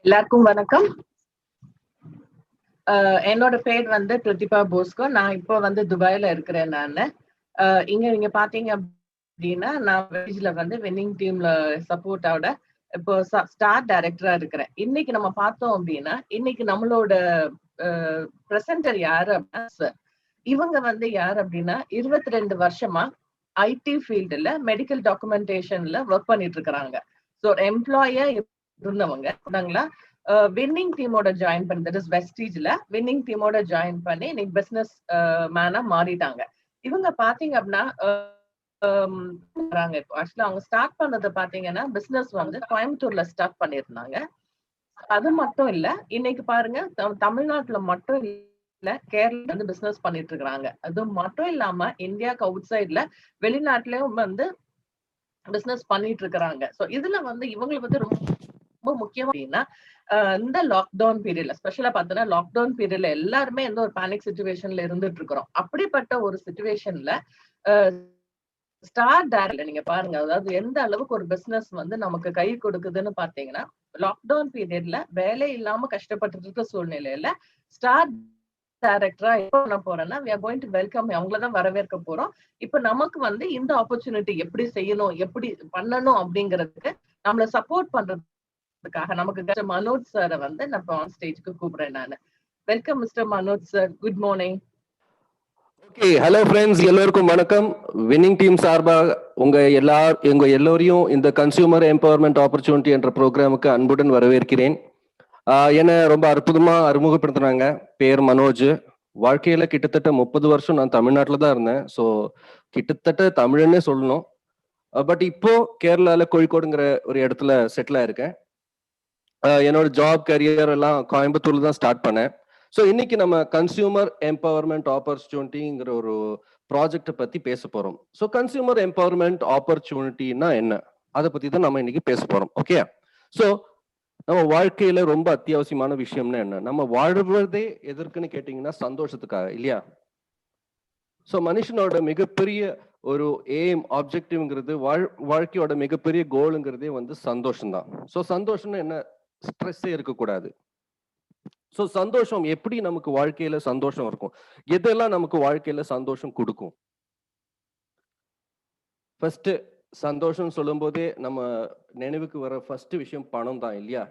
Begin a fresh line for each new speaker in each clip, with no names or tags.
எல்லாருக்கும் வணக்கம். என்னோட பேர் வந்து பிரதிபா போஸ்கோ. நான் இப்போ வந்து துபாயில இருக்கிறேன். நான் இங்க நீங்க பாத்தீங்க அப்படின்னா நான் வில்லேஜ்ல வந்து வின்னிங் டீம்ல சப்போர்ட்டோட இப்போ ஸ்டார் டைரக்டரா இருக்கிறேன். இன்னைக்கு நம்ம பார்த்தோம் அப்படின்னா இன்னைக்கு நம்மளோட பிரசன்டர் யாரு அப்படின்னா இவங்க வந்து யார் அப்படின்னா 22 வருஷமா ஐடி ஃபீல்டுல மெடிக்கல் டாக்குமெண்டேஷன்ல ஒர்க் பண்ணிட்டு இருக்கிறாங்க. ஸோ எம்ப்ளாயா இருந்தவங்க வின்னிங் டீமோட ஜாயின் பண்ணி தட் இஸ் வெஸ்டீஜ்ல வின்னிங் டீமோட ஜாயின் பண்ணி இன்னைக்கு பிசினஸ் மேனா மாறிட்டாங்க. இவங்க பாத்தீங்க அப்படின்னா இப்போ ஆக்சுவலா அவங்க ஸ்டார்ட் பண்ணது பாத்தீங்கன்னா பிசினஸ் வந்து கோயம்புத்தூர்ல ஸ்டார்ட் பண்ணிருந்தாங்க. அது மட்டும் இல்ல, இன்னைக்கு பாருங்க தமிழ்நாட்டுல மட்டும் இல்ல கேரளா வந்து பிசினஸ் பண்ணிட்டு இருக்காங்க. அது மட்டும் இல்லாம இந்தியாவுக்கு அவுட் சைட்ல வெளிநாட்டுலயும் வந்து பிசினஸ் பண்ணிட்டு இருக்கிறாங்க. சோ இதுல வந்து இவங்களுக்கு வந்து ரொம்ப முக்கியம் அப்படின்னா இந்த லாக்டவுன் பீரியட்ல ஸ்பெஷலா பார்த்தோன்னா லாக்டவுன் பீரியட்ல எல்லாருமே எந்த ஒரு பேனிக் சிச்சுவேஷன்ல இருந்துட்டு இருக்கிறோம். அப்படிப்பட்ட ஒரு சிச்சுவேஷன்ல ஸ்டார் டைரக்ட்ல நீங்க பாருங்க, அதாவது எந்த அளவுக்கு ஒரு பிசினஸ் வந்து நமக்கு கை கொடுக்குதுன்னு பாத்தீங்கன்னா லாக்டவுன் பீரியட்ல வேலை இல்லாம கஷ்டப்பட்டு இருக்க சூழ்நிலையில ஸ்டார் டைரக்டரா எப்ப பண்ண போறேன்னா we are going to welcome அவங்களதான் வரவேற்க போறோம். இப்ப நமக்கு வந்து இந்த ஆப்பர்ச்சுனிட்டி எப்படி செய்யணும், எப்படி பண்ணணும் அப்படிங்கிறதுக்கு நம்மள சப்போர்ட் பண்றதுக்காக நமக்கு மனோஜ் சாரை வந்து நான் ஆன் ஸ்டேஜ்க்கு கூப்பிடுறேன். நான் welcome mister Manoj sir. Good morning.
Okay, hello friends, எல்லோருக்கும் வணக்கம். வின்னிங் டீம் சார்பாக எங்க எல்லோரையும் இந்த கன்சியூமர் எம்பவர்மெண்ட் ஆப்பர்ச்சுனிட்டி என்ற ப்ரோக்ராமுக்கு அன்புடன் வரவேற்கிறேன். என்னை ரொம்ப அற்புதமா அறிமுகப்படுத்துனாங்க. பேர் மனோஜ். வாழ்க்கையில கிட்டத்தட்ட 30 வருஷம் நான் தமிழ்நாட்டில் தான் இருந்தேன். ஸோ கிட்டத்தட்ட தமிழன்னே சொல்லணும். பட் இப்போ கேரளால கோழிக்கோடுங்கிற ஒரு இடத்துல செட்டில் ஆயிருக்கேன். என்னோட ஜாப் கரியர் எல்லாம் கோயம்புத்தூர்ல தான் ஸ்டார்ட் பண்ணேன். ஸோ இன்னைக்கு நம்ம கன்சியூமர் எம்பவர்மெண்ட் ஆப்பர்ச்சுனிட்டிங்கிற ஒரு ப்ராஜெக்டை பத்தி பேச போறோம். ஸோ கன்சியூமர் எம்பவர்மெண்ட் ஆப்பர்ச்சுனிட்டின்னா என்ன, அதை பத்தி தான் நம்ம இன்னைக்கு பேச போறோம். ஓகே, ஸோ நம்ம வாழ்க்கையில ரொம்ப அத்தியாவசியமான விஷயம்னா என்ன? நம்ம வாழ்வதே எதற்குன்னு கேட்டீங்கன்னா சந்தோஷத்துக்காக, இல்லையா? ஸோ மனுஷனோட மிகப்பெரிய ஒரு எய்ம் ஆப்ஜெக்டிவ்ங்கிறது வாழ்க்கையோட மிகப்பெரிய கோலுங்கிறதே வந்து சந்தோஷம் தான். ஸோ சந்தோஷம்னா என்ன? ஸ்ட்ரெஸ்ஸே இருக்கக்கூடாது. ஸோ சந்தோஷம் எப்படி நமக்கு வாழ்க்கையில சந்தோஷம் இருக்கும்? எதெல்லாம் நமக்கு வாழ்க்கையில சந்தோஷம் கொடுக்கும்? ஃபர்ஸ்ட் சந்தோஷம் சொல்லும் போதே நம்ம நினைவுக்கு வர ஃபர்ஸ்ட் விஷயம் பணம் தான், இல்லையா?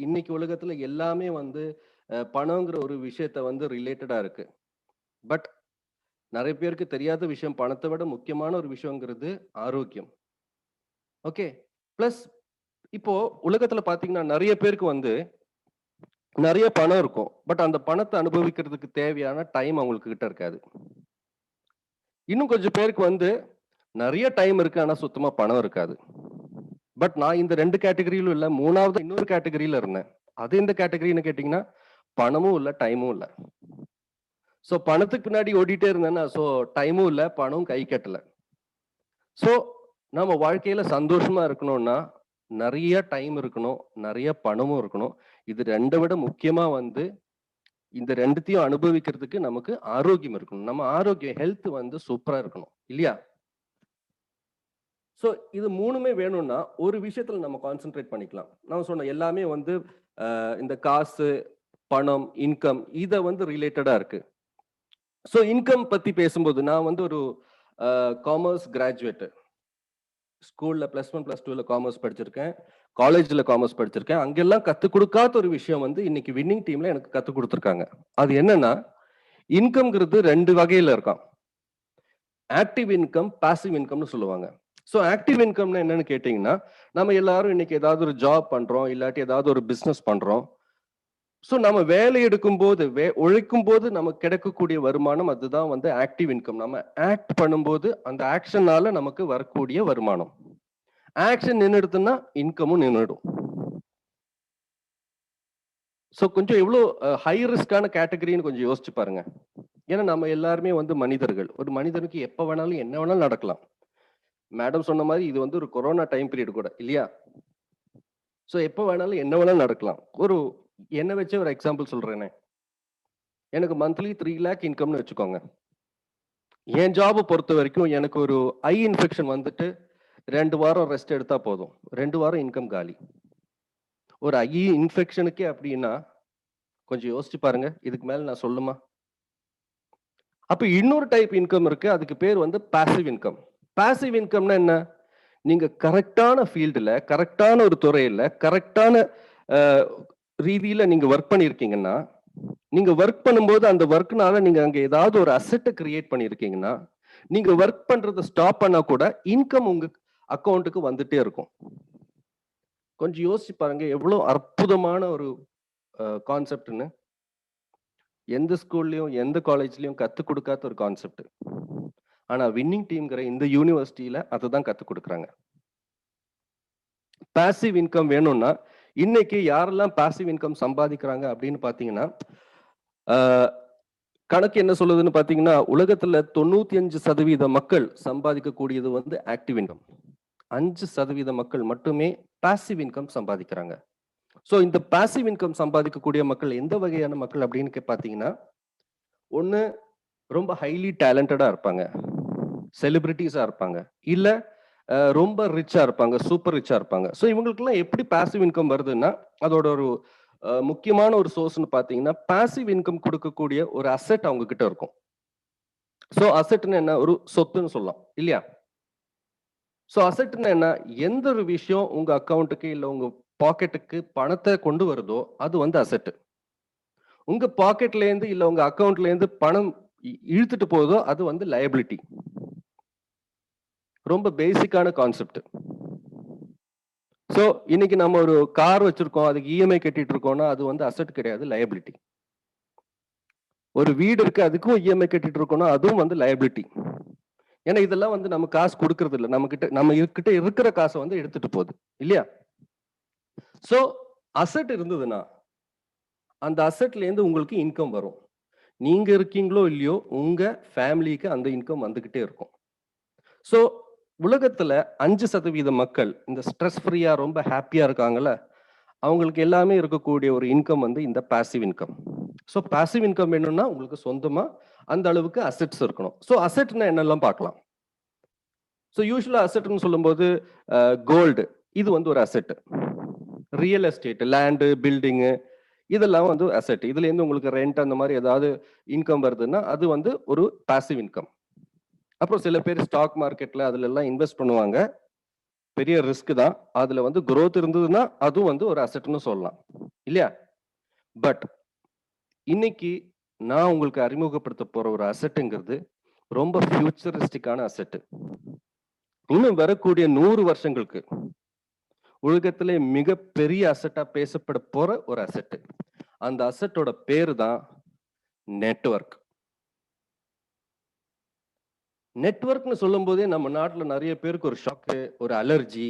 இன்னைக்கு உலகத்துல எல்லாமே வந்து பணங்கிற ஒரு விஷயத்த வந்து ரிலேட்டடா இருக்கு. பட் நிறைய பேருக்கு தெரியாத விஷயம், பணத்தை விட முக்கியமான ஒரு விஷயங்கிறது ஆரோக்கியம். ஓகே, பிளஸ் இப்போ உலகத்துல பாத்தீங்கன்னா நிறைய பேருக்கு வந்து நிறைய பணம் இருக்கும். பட் அந்த பணத்தை அனுபவிக்கிறதுக்கு தேவையான டைம் அவங்களுக்கு கிட்ட இருக்காது. இன்னும் கொஞ்சம் பேருக்கு வந்து நிறைய டைம் இருக்கு, ஆனா சுத்தமா பணம் இருக்காது. பட் நான் இந்த 2 கேட்டகரியிலும் இல்ல, மூணாவது இன்னொரு கேட்டகரியில இருந்தேன். அது எந்த கேட்டகரின்னு கேட்டீங்கன்னா பணமும் இல்ல, டைமும் இல்ல. ஸோ பணத்துக்கு பின்னாடி ஓடிட்டே இருந்தேன்னா ஸோ டைமும் இல்லை, பணமும் கை கட்டல. ஸோ நம்ம வாழ்க்கையில சந்தோஷமா இருக்கணும்னா நிறைய டைம் இருக்கணும், நிறைய பணமும் இருக்கணும். இது 2 விட முக்கியமா வந்து இந்த 2த்தையும் அனுபவிக்கிறதுக்கு நமக்கு ஆரோக்கியம் இருக்கணும். நம்ம ஆரோக்கியம் ஹெல்த் வந்து சூப்பரா இருக்கணும், இல்லையா? ஸோ இது 3மே வேணும்னா ஒரு விஷயத்துல நம்ம கான்சென்ட்ரேட் பண்ணிக்கலாம். நான் சொன்ன எல்லாமே வந்து இந்த காசு, பணம், இன்கம் இதை வந்து ரிலேட்டடா இருக்கு. ஸோ இன்கம் பத்தி பேசும்போது நான் வந்து ஒரு காமர்ஸ் கிராஜுவேட். ஸ்கூல்ல +1 +2ல காமர்ஸ் படிச்சிருக்கேன், காலேஜ்ல காமர்ஸ் படிச்சிருக்கேன். அங்கெல்லாம் கத்துக் கொடுக்காத ஒரு விஷயம் வந்து இன்னைக்கு வின்னிங் டீம்ல எனக்கு கத்துக் கொடுத்துருக்காங்க. அது என்னன்னா, இன்கம்ங்கிறது 2 வகையில இருக்கான். ஆக்டிவ் இன்கம், பாசிவ் இன்கம்னு சொல்லுவாங்க. ஸோ ஆக்டிவ் இன்கம்னா என்னன்னு கேட்டீங்கன்னா, நம்ம எல்லாரும் இன்னைக்கு ஏதாவது ஒரு ஜாப் பண்றோம், இல்லாட்டி ஏதாவது ஒரு பிசினஸ் பண்றோம். ஸோ நம்ம வேலை எடுக்கும் போது உழைக்கும் போது நமக்கு கிடைக்கக்கூடிய வருமானம், அதுதான் வந்து ஆக்டிவ் இன்கம். நம்ம ஆக்ட் பண்ணும்போது அந்த ஆக்ஷனால நமக்கு வரக்கூடிய வருமானம். ஆக்ஷன் நின்றுடுதுன்னா இன்கமும் நின்றுடும். ஸோ கொஞ்சம் எவ்வளோ ஹை ரிஸ்கான கேட்டகரின்னு கொஞ்சம் யோசிச்சு பாருங்க. ஏன்னா நம்ம எல்லாருமே வந்து மனிதர்கள். ஒரு மனிதனுக்கு எப்போ வேணாலும் என்ன வேணாலும் நடக்கலாம். மேடம் சொன்ன மாதிரி இது வந்து ஒரு கொரோனா டைம் பீரியட் கூட, இல்லையா? ஸோ எப்போ வேணாலும் என்ன வேணாலும் நடக்கலாம். என்ன வச்சு ஒரு எக்ஸாம்பிள் சொல்றேனே, எனக்கு மந்த்லி 3 lakh இன்கம்னு வச்சுக்கோங்க. என் ஜாபை பொறுத்த வரைக்கும் எனக்கு ஒரு ஐ இன்ஃபெக்ஷன் வந்துட்டு 2 வாரம் ரெஸ்ட் எடுத்தா போதும், 2 வாரம் இன்கம் காலி. ஒரு ஐ இன்ஃபெக்ஷனுக்கே அப்படின்னா கொஞ்சம் யோசிச்சு பாருங்க. இதுக்கு மேல நான் சொல்லுமா? அப்ப இன்னொரு டைப் இன்கம் இருக்கு. அதுக்கு பேர் வந்து பாசிவ் இன்கம். பாசிவ் இன்கம்னா என்ன? நீங்க கரெக்டான ஃபீல்டுல, கரெக்டான ஒரு துறையில, கரெக்டான ரீதியில நீங்க ஒர்க் பண்ணியிருக்கீங்கன்னா, நீங்க ஒர்க் பண்ணும்போது அந்த ஒர்க்னால நீங்க அங்க ஏதாவது ஒரு அசெட்டை கிரியேட் பண்ணியிருக்கீங்கன்னா, நீங்க ஒர்க் பண்றதை ஸ்டாப் பண்ணா கூட இன்கம் உங்க அக்கௌண்ட்டுக்கு வந்துட்டே இருக்கும். கொஞ்சம் யோசிச்சு பாருங்க, எவ்வளவு அற்புதமான ஒரு கான்செப்ட்னு. எந்த ஸ்கூல்லயும் எந்த காலேஜ்லயும் கத்துக் கொடுக்காத ஒரு கான்செப்ட். ஆனா வின்னிங் டீம்ங்கிற இந்த யூனிவர்சிட்டியில அதை தான் கத்துக் கொடுக்குறாங்க. பாசிவ் இன்கம் வேணும்னா இன்னைக்கு யாரெல்லாம் பாசிவ் இன்கம் சம்பாதிக்கிறாங்க அப்படின்னு பாத்தீங்கன்னா, கணக்கு என்ன சொல்லுதுன்னு பாத்தீங்கன்னா, உலகத்துல 95% மக்கள் சம்பாதிக்கக்கூடியது வந்து ஆக்டிவ் இன்கம். 5% மக்கள் மட்டுமே பாசிவ் இன்கம் சம்பாதிக்கிறாங்க. ஸோ இந்த பாசிவ் இன்கம் சம்பாதிக்கக்கூடிய மக்கள் எந்த வகையான மக்கள் அப்படின்னு பாத்தீங்கன்னா, ஒண்ணு ரொம்ப ஹைலி டேலண்டடா இருப்பாங்க, செலிபிரிட்டிஸா இருப்பாங்க, இல்ல ரொம்ப ரிச்சா இருப்பாங்க, சூப்பர் ரிச்சா இருப்பாங்க. ஸோ இவங்களுக்குலாம் எப்படி பாசிவ் இன்கம் வருதுன்னா, அதோட ஒரு முக்கியமான ஒரு சோர்ஸ்னு பாத்தீங்கன்னா, பாசிவ் இன்கம் கொடுக்கக்கூடிய ஒரு அசெட் அவங்க கிட்ட இருக்கும். ஸோ அசெட்னு என்ன? ஒரு சொத்துன்னு சொல்லலாம் இல்லையா? ஸோ அசெட்னு என்ன? எந்த ஒரு விஷயம் உங்க அக்கௌண்ட்டுக்கு இல்ல உங்க பாக்கெட்டுக்கு பணத்தை கொண்டு வருதோ அது வந்து அசெட். உங்க பாக்கெட்ல இருந்து இல்ல உங்க அக்கௌண்ட்ல இருந்து பணம் இழுத்துட்டு போகுதோ அது வந்து லயபிலிட்டி. ரொம்ப பேசிக்கான கான்செப்ட். ஸோ இன்னைக்கு நம்ம ஒரு கார் வச்சிருக்கோம், அதுக்கு இஎம்ஐ கட்டிட்டு இருக்கோம்னா அது வந்து அசெட் கிடையாது, லயபிலிட்டி. ஒரு வீடு இருக்கு, அதுக்கும் இஎம்ஐ கட்டிட்டு இருக்கோம்னா அதுவும் வந்து லயபிலிட்டி. ஏன்னா இதெல்லாம் வந்து நம்ம காசு கொடுக்கறது இல்லை, நம்ம கிட்ட இருக்கிற காசை வந்து எடுத்துட்டு போகுது இல்லையா? ஸோ அசெட் இருந்ததுன்னா அந்த அசெட்ல இருந்து உங்களுக்கு இன்கம் வரும். நீங்க இருக்கீங்களோ இல்லையோ உங்க ஃபேமிலிக்கு அந்த இன்கம் வந்துகிட்டே இருக்கும். ஸோ உலகத்துல 5% மக்கள் இந்த ஸ்ட்ரெஸ் ஃப்ரீயா ரொம்ப ஹாப்பியா இருக்காங்கல்ல, அவங்களுக்கு எல்லாமே இருக்கக்கூடிய ஒரு இன்கம் வந்து இந்த passive income. So passive income வேணும்னா உங்களுக்கு சொந்தமா அந்த அளவுக்கு அசெட்ஸ் இருக்கணும். ஸோ அசெட்னா என்னெல்லாம் பார்க்கலாம். ஸோ யூஸ்வலா அசெட்னு சொல்லும்போது கோல்டு, இது வந்து ஒரு asset. Real estate, land, building, இதெல்லாம் வந்து அசெட். இதுல இருந்து உங்களுக்கு ரெண்ட் அந்த மாதிரி ஏதாவது இன்கம் வருதுன்னா அது வந்து ஒரு பாசிவ் இன்கம். அப்புறம் சில பேர் ஸ்டாக் மார்க்கெட்ல அதுல எல்லாம் இன்வெஸ்ட் பண்ணுவாங்க, பெரிய ரிஸ்க் தான். அதுல வந்து growth இருந்ததுன்னா அதுவும் வந்து ஒரு அசெட்னு சொல்லலாம் இல்லையா? பட் இன்னைக்கு நான் உங்களுக்கு அறிமுகப்படுத்த போற ஒரு அசெட்டுங்கிறது ரொம்ப ஃபியூச்சரிஸ்டிக்கான அசெட். இன்னும் வரக்கூடிய 100 வருஷங்களுக்கு உலகத்திலே மிகப்பெரிய அசெட்டா பேசப்பட போற ஒரு அசெட். அந்த அசெட்டோட பேரு தான் நெட்வொர்க். நெட்வொர்க்னு சொல்லும் போதே நம்ம நாட்டுல நிறைய பேருக்கு ஒரு ஷாக்கு, ஒரு அலர்ஜி.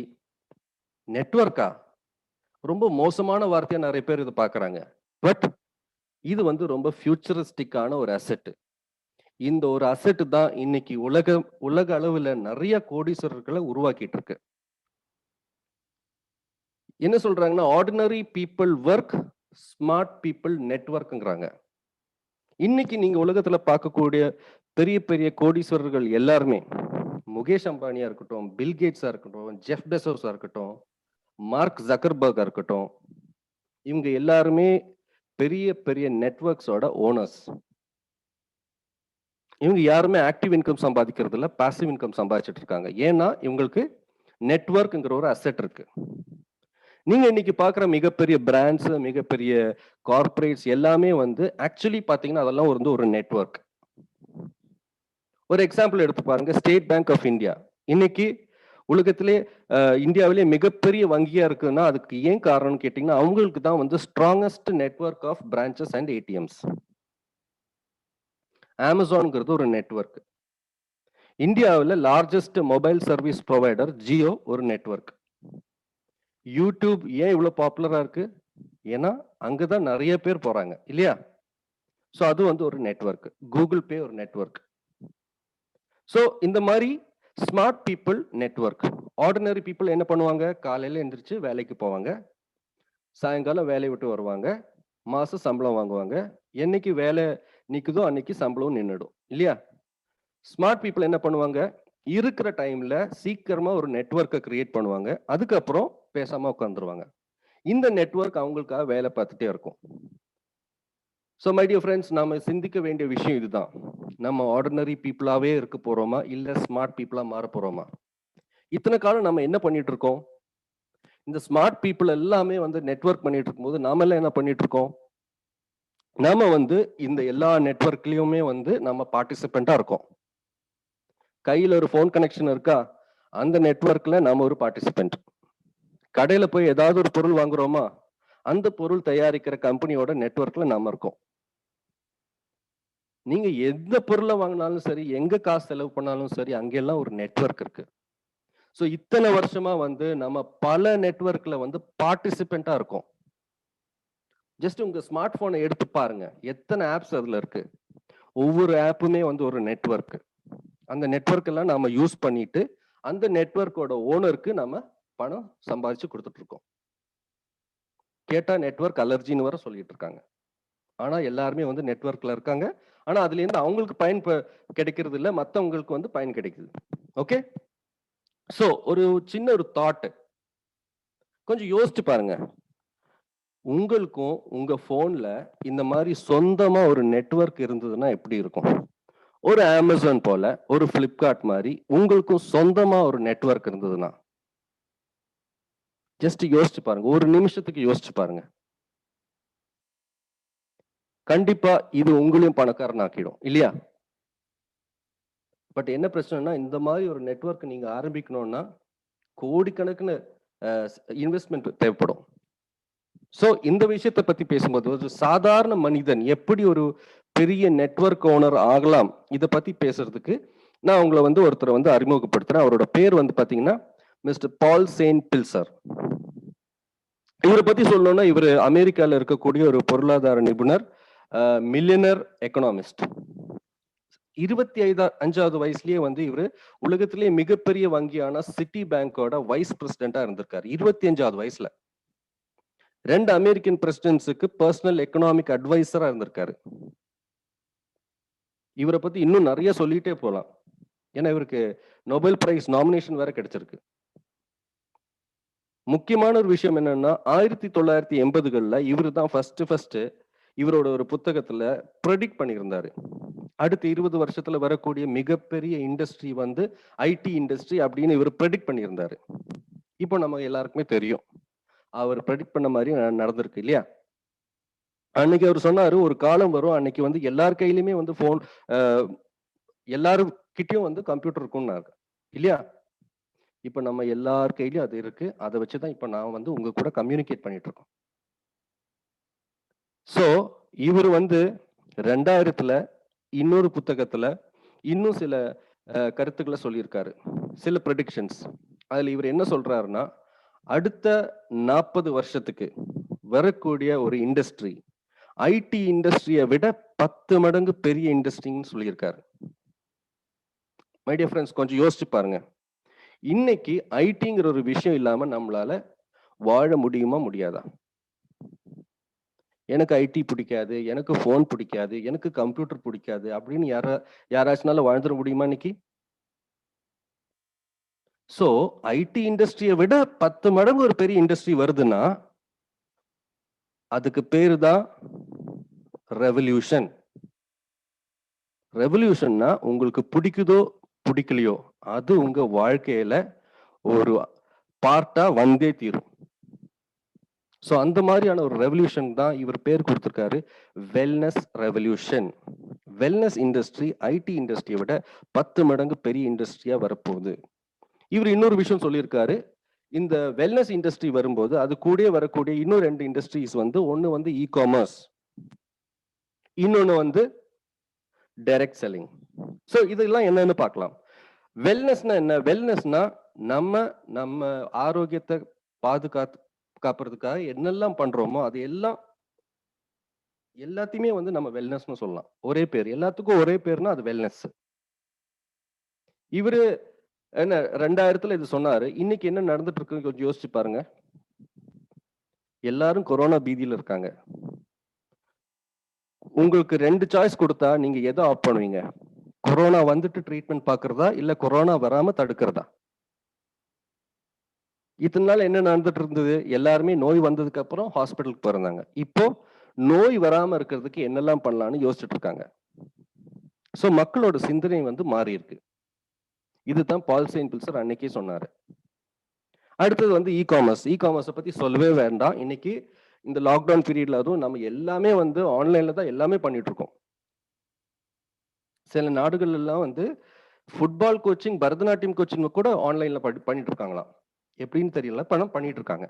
நெட்வொர்க்கா? ரொம்ப மோசமான வார்த்தையா நிறைய பேர் இதை பாக்குறாங்க. பட் இது வந்து ரொம்ப ஃபியூச்சரிஸ்டிக்கான ஒரு அசெட். இந்த ஒரு அசெட் தான் இன்னைக்கு உலக அளவுல நிறைய கோடீஸ்வரர்களை உருவாக்கிட்டு இருக்கு. என்ன சொல்றாங்கன்னா, ordinary people work, smart people நெட்வொர்க்ங்கிறாங்க. இன்னைக்கு நீங்க உலகத்துல பார்க்கக்கூடிய பெரிய பெரிய கோடீஸ்வரர்கள் எல்லாருமே, முகேஷ் அம்பானியா இருக்கட்டும், பில் கேட்ஸா இருக்கட்டும், ஜெஃப் பெசோஸா இருக்கட்டும், மார்க் ஜக்கர்பர்கா இருக்கட்டும், இவங்க எல்லாருமே பெரிய பெரிய நெட்வொர்க்ஸோட ஓனர்ஸ். இவங்க யாருமே ஆக்டிவ் இன்கம் சம்பாதிக்கிறது இல்ல, பாசிவ் இன்கம் சம்பாதிச்சிட்டு இருக்காங்க. ஏன்னா இவங்களுக்கு நெட்வொர்க்ங்கிற ஒரு அசெட் இருக்கு. நீங்க இன்னைக்கு பாக்குற மிகப்பெரிய பிராண்ட்ஸ், மிகப்பெரிய கார்பரேட்ஸ் எல்லாமே வந்து ஆக்சுவலி பாத்தீங்கன்னா அதெல்லாம் வந்து ஒரு நெட்வொர்க். ஒரு எக்ஸாம்பிள் எடுத்து பாருங்க, ஸ்டேட் பேங்க் ஆஃப் இந்தியா இன்னைக்கு உலகத்திலே இந்தியாவிலே மிகப்பெரிய வங்கியா இருக்குன்னா அதுக்கு ஏன் காரணம்னு கேட்டீங்கன்னா அவங்களுக்கு தான் வந்து strongest network of branches and ATMs. அமேசான்ங்கிறது ஒரு நெட்வொர்க். இந்தியாவில் largest mobile service provider Jio ஒரு நெட்வொர்க். யூடியூப் ஏன் இவ்வளவு பாப்புலரா இருக்கு? ஏன்னா அங்கதான் நிறைய பேர் போறாங்க இல்லையா? ஸோ அது வந்து ஒரு நெட்வொர்க். கூகுள் பே ஒரு நெட்வொர்க். ஸோ இந்த மாதிரி smart people network. Ordinary people என்ன பண்ணுவாங்க? காலையில எந்திரிச்சு வேலைக்கு போவாங்க, சாயங்காலம் வேலையை விட்டு வருவாங்க, மாசம் சம்பளம் வாங்குவாங்க. என்னைக்கு வேலை நிக்குதோ அன்னைக்கு சம்பளம் நின்றுடும் இல்லையா? ஸ்மார்ட் பீப்புள் என்ன பண்ணுவாங்க? இருக்கிற டைம்ல சீக்கிரமா ஒரு நெட்வொர்க்கை கிரியேட் பண்ணுவாங்க, அதுக்கப்புறம் பேசாம உட்காந்துருவாங்க. இந்த நெட்வொர்க் அவங்களுக்காக வேலை பார்த்துட்டே இருக்கும். ஸோ மை டியர் ஃப்ரெண்ட்ஸ், நாம சிந்திக்க வேண்டிய விஷயம் இதுதான். நம்ம ஆர்டினரி பீப்புளாவே இருக்க போறோமா, இல்ல ஸ்மார்ட் பீப்புளா மாற போறோமா? இத்தனை காலம் நம்ம என்ன பண்ணிட்டு இருக்கோம்? இந்த ஸ்மார்ட் பீப்புள் எல்லாமே வந்து நெட்வொர்க் பண்ணிட்டு இருக்கும்போது நாம எல்லாம் என்ன பண்ணிட்டு இருக்கோம்? நாம வந்து இந்த எல்லா நெட்வொர்க்லயுமே வந்து நம்ம பார்ட்டிசிபெண்டா இருக்கோம். கையில ஒரு ஃபோன் கனெக்ஷன் இருக்கா, அந்த நெட்வொர்க்ல நாம ஒரு பார்ட்டிசிபெண்ட். கடையில போய் ஏதாவது ஒரு பொருள் வாங்குறோமா, அந்த பொருள் தயாரிக்கிற கம்பெனியோட நெட்வொர்க்ல நாம இருக்கோம். நீங்க எந்த பொருளை வாங்கினாலும் சரி, எங்க காசு செலவு பண்ணாலும் சரி, அங்கெல்லாம் ஒரு நெட்வொர்க் இருக்கு. ஸோ இத்தனை வருஷமா வந்து நம்ம பல நெட்வொர்க்ல வந்து பார்ட்டிசிபெண்டா இருக்கோம். ஜஸ்ட் உங்க ஸ்மார்ட் போனை எடுத்து பாருங்க, எத்தனை ஆப்ஸ் அதுல இருக்கு. ஒவ்வொரு ஆப்புமே வந்து ஒரு நெட்வொர்க். அந்த நெட்வொர்க் எல்லாம் நாம யூஸ் பண்ணிட்டு அந்த நெட்வொர்க்கோட ஓனருக்கு நம்ம பணம் சம்பாதிச்சு கொடுத்துட்டு இருக்கோம். கேட்டா நெட்வொர்க் அலர்ஜின்னு வர சொல்லிட்டு இருக்காங்க. ஆனா எல்லாருமே வந்து நெட்வொர்க்ல இருக்காங்க. ஆனா அதுல இருந்து அவங்களுக்கு பயன் கிடைக்கிறது இல்ல, மத்தவங்களுக்கு வந்து பயன் கிடைக்குது. ஓகே, சோ ஒரு சின்ன ஒரு தாட், கொஞ்சம் யோசிச்சு பாருங்க. உங்களுக்கும் உங்க போன்ல இந்த மாதிரி சொந்தமா ஒரு நெட்வொர்க் இருந்ததுன்னா எப்படி இருக்கும்? ஒரு அமேசான் போல, ஒரு பிளிப்கார்ட் மாதிரி உங்களுக்கும் சொந்தமா ஒரு நெட்வொர்க் இருந்ததுன்னா ஜஸ்ட் யோசிச்சு பாருங்க, ஒரு நிமிஷத்துக்கு யோசிச்சு பாருங்க. கண்டிப்பா இது உங்களையும் பணக்காரன் ஆக்கிடும் இல்லையா? பட் என்ன பிரச்சனைனா, இந்த மாதிரி ஒரு நெட்வொர்க் நீங்க ஆரம்பிக்கணும்னா கோடிக்கணக்குன்னு இன்வெஸ்ட்மெண்ட் தேவைப்படும். சோ இந்த விஷயத்தை பத்தி பேசும்போது ஒரு சாதாரண மனிதன் எப்படி ஒரு பெரிய நெட்வொர்க் ஓனர் ஆகலாம், இதை பத்தி பேசுறதுக்கு நான் உங்களை வந்து ஒருத்தர் வந்து அறிமுகப்படுத்துறேன். அவரோட பேர் வந்து பாத்தீங்கன்னா மிஸ்டர் பால் சேன் பில்சர். இவரை பத்தி சொல்லணும்னா, இவர் அமெரிக்கால இருக்கக்கூடிய ஒரு பொருளாதார நிபுணர், மில்லியனர் எக்கனாமிஸ்ட். 25வது வயசுலயே வந்து இவரு உலகத்திலேயே மிகப்பெரிய வங்கியான சிட்டி பேங்கோட வைஸ் பிரசிடென்டா இருந்திருக்காரு 25வது வயசுல. 2 அமெரிக்கன் பிரசிடென்ட்ஸுக்கு பர்சனல் எக்கனாமிக் அட்வைசரா இருந்திருக்காரு. இவரை பத்தி இன்னும் நிறைய சொல்லிட்டே போலாம், ஏன்னா இவருக்கு நோபல் பிரைஸ் நாமினேஷன் வேற கிடைச்சிருக்கு. முக்கியமான ஒரு விஷயம் என்னன்னா, 1980களில் இவரு தான் ஃபர்ஸ்ட் இவரோட ஒரு புத்தகத்துல ப்ரெடிக்ட் பண்ணியிருந்தாரு. அடுத்த 20 வருஷத்துல வரக்கூடிய மிகப்பெரிய இண்டஸ்ட்ரி வந்து ஐடி இண்டஸ்ட்ரி அப்படின்னு இவர் ப்ரெடிக்ட் பண்ணியிருந்தாரு. இப்போ நம்ம எல்லாருக்குமே தெரியும், அவர் ப்ரெடிக்ட் பண்ண மாதிரி நடந்திருக்கு இல்லையா? அன்னைக்கு அவர் சொன்னாரு, ஒரு காலம் வரும் அன்னைக்கு வந்து எல்லார் கையிலுமே வந்து போன், எல்லாரும் கிட்டயும் வந்து கம்ப்யூட்டர் இருக்கும்னாரு இல்லையா? இப்ப நம்ம எல்லார் கையிலயும் அது இருக்கு. அதை வச்சுதான் இப்ப நான் வந்து உங்க கூட கம்யூனிகேட் பண்ணிட்டு இருக்கோம். சோ இவர் வந்து 2000ல இன்னொரு புத்தகத்துல இன்னும் சில கருத்துக்களை சொல்லியிருக்காரு, சில ப்ரெடிக்ஷன்ஸ். அதுல இவர் என்ன சொல்றாருன்னா, அடுத்த 40 வருஷத்துக்கு வரக்கூடிய ஒரு இண்டஸ்ட்ரி ஐடி இண்டஸ்ட்ரியை விட 10 மடங்கு பெரிய இண்டஸ்ட்ரின்னு சொல்லியிருக்காரு. மை டியர் ஃப்ரெண்ட்ஸ், கொஞ்சம் யோசிச்சு பாருங்க. இன்னைக்கு ஐடிங்கிற ஒரு விஷயம் இல்லாம நம்மளால வாழ முடியுமா முடியாதா? எனக்கு ஐடி பிடிக்காது, எனக்கு போன் பிடிக்காது, எனக்கு கம்ப்யூட்டர் பிடிக்காது அப்படின்னு யாராச்சுனால வாழ்ந்துட முடியுமா இன்னைக்கு? சோ ஐடி இண்டஸ்ட்ரியை விட 10 மடங்கு ஒரு பெரிய இண்டஸ்ட்ரி வருதுன்னா அதுக்கு பேரு தான் ரெவல்யூஷன். ரெவல்யூஷன்னா உங்களுக்கு பிடிக்குதோ பிடிக்கலையோ அது உங்க வாழ்க்கையில ஒரு பார்ட்டா வந்தே தீரும். சோ அந்த மாதிரியான ஒரு ரெவல்யூஷன் தான் இவர் பேர் கொடுத்திருக்காரு, wellness revolution. Wellness industry IT இண்டஸ்ட்ரியை விட 10 மடங்கு பெரிய இண்டஸ்ட்ரியா வரப்போகுது. இவர் இன்னொரு விஷயம் சொல்லியிருக்காரு, இந்த வெல்னஸ் இண்டஸ்ட்ரி வரும்போது அது கூட வரக்கூடிய இன்னும் 2 இண்டஸ்ட்ரீஸ் வந்து, ஒன்னு வந்து இ காமர்ஸ், இன்னொன்னு வந்து டைரக்ட் செல்லிங். சோ இதெல்லாம் என்னன்னு பார்க்கலாம். வெல்னஸ்னா என்ன? வெல்னஸ்னா நம்ம ஆரோக்கியத்தை பாதுகாப்புறதுக்காக என்னெல்லாம் பண்றோமோ அது எல்லாத்தையுமே வந்து நம்ம வெல்னஸ்னு சொல்லலாம். ஒரே பேர், எல்லாத்துக்கும் ஒரே பேர்னா அது வெல்னஸ். இவரு என்ன 2000ல இது சொன்னாரு. இன்னைக்கு என்ன நடந்துட்டு இருக்குன்னு கொஞ்சம் யோசிச்சு பாருங்க. எல்லாரும் கொரோனா பீதியில இருக்காங்க. உங்களுக்கு 2 சாய்ஸ் கொடுத்தா நீங்க எதை ஆப் பண்ணுவீங்க? கொரோனா வந்துட்டு ட்ரீட்மெண்ட் பாக்குறதா, இல்ல கொரோனா வராம தடுக்கிறதா? இத்தனை நாள் என்ன நடந்துட்டு இருந்தது? எல்லாருமே நோய் வந்ததுக்கு அப்புறம் ஹாஸ்பிட்டலுக்கு போறாங்க. இப்போ நோய் வராம இருக்கிறதுக்கு என்னெல்லாம் பண்ணலாம்னு யோசிச்சுட்டு இருக்காங்க. சோ மக்களோட சிந்தனை வந்து மாறி இருக்கு. இதுதான் பால் செயின்ட் பில்சர் அன்னைக்கே சொன்னாரு. அடுத்தது வந்து இ காமர்ஸ் பத்தி சொல்லவே வேண்டாம். இன்னைக்கு இந்த லாக்டவுன் பீரியட்ல அதுவும் நம்ம எல்லாமே வந்து ஆன்லைன்ல தான் எல்லாமே பண்ணிட்டு இருக்கோம். சில நாடுகள் எல்லாம் வந்து ஃபுட்பால் கோச்சிங், பரதநாட்டியம் கோச்சிங் கூட ஆன்லைன்ல பண்ணிட்டு இருக்காங்களாம். எப்படின்னு தெரியல, பணம் பண்ணிட்டு இருக்காங்க.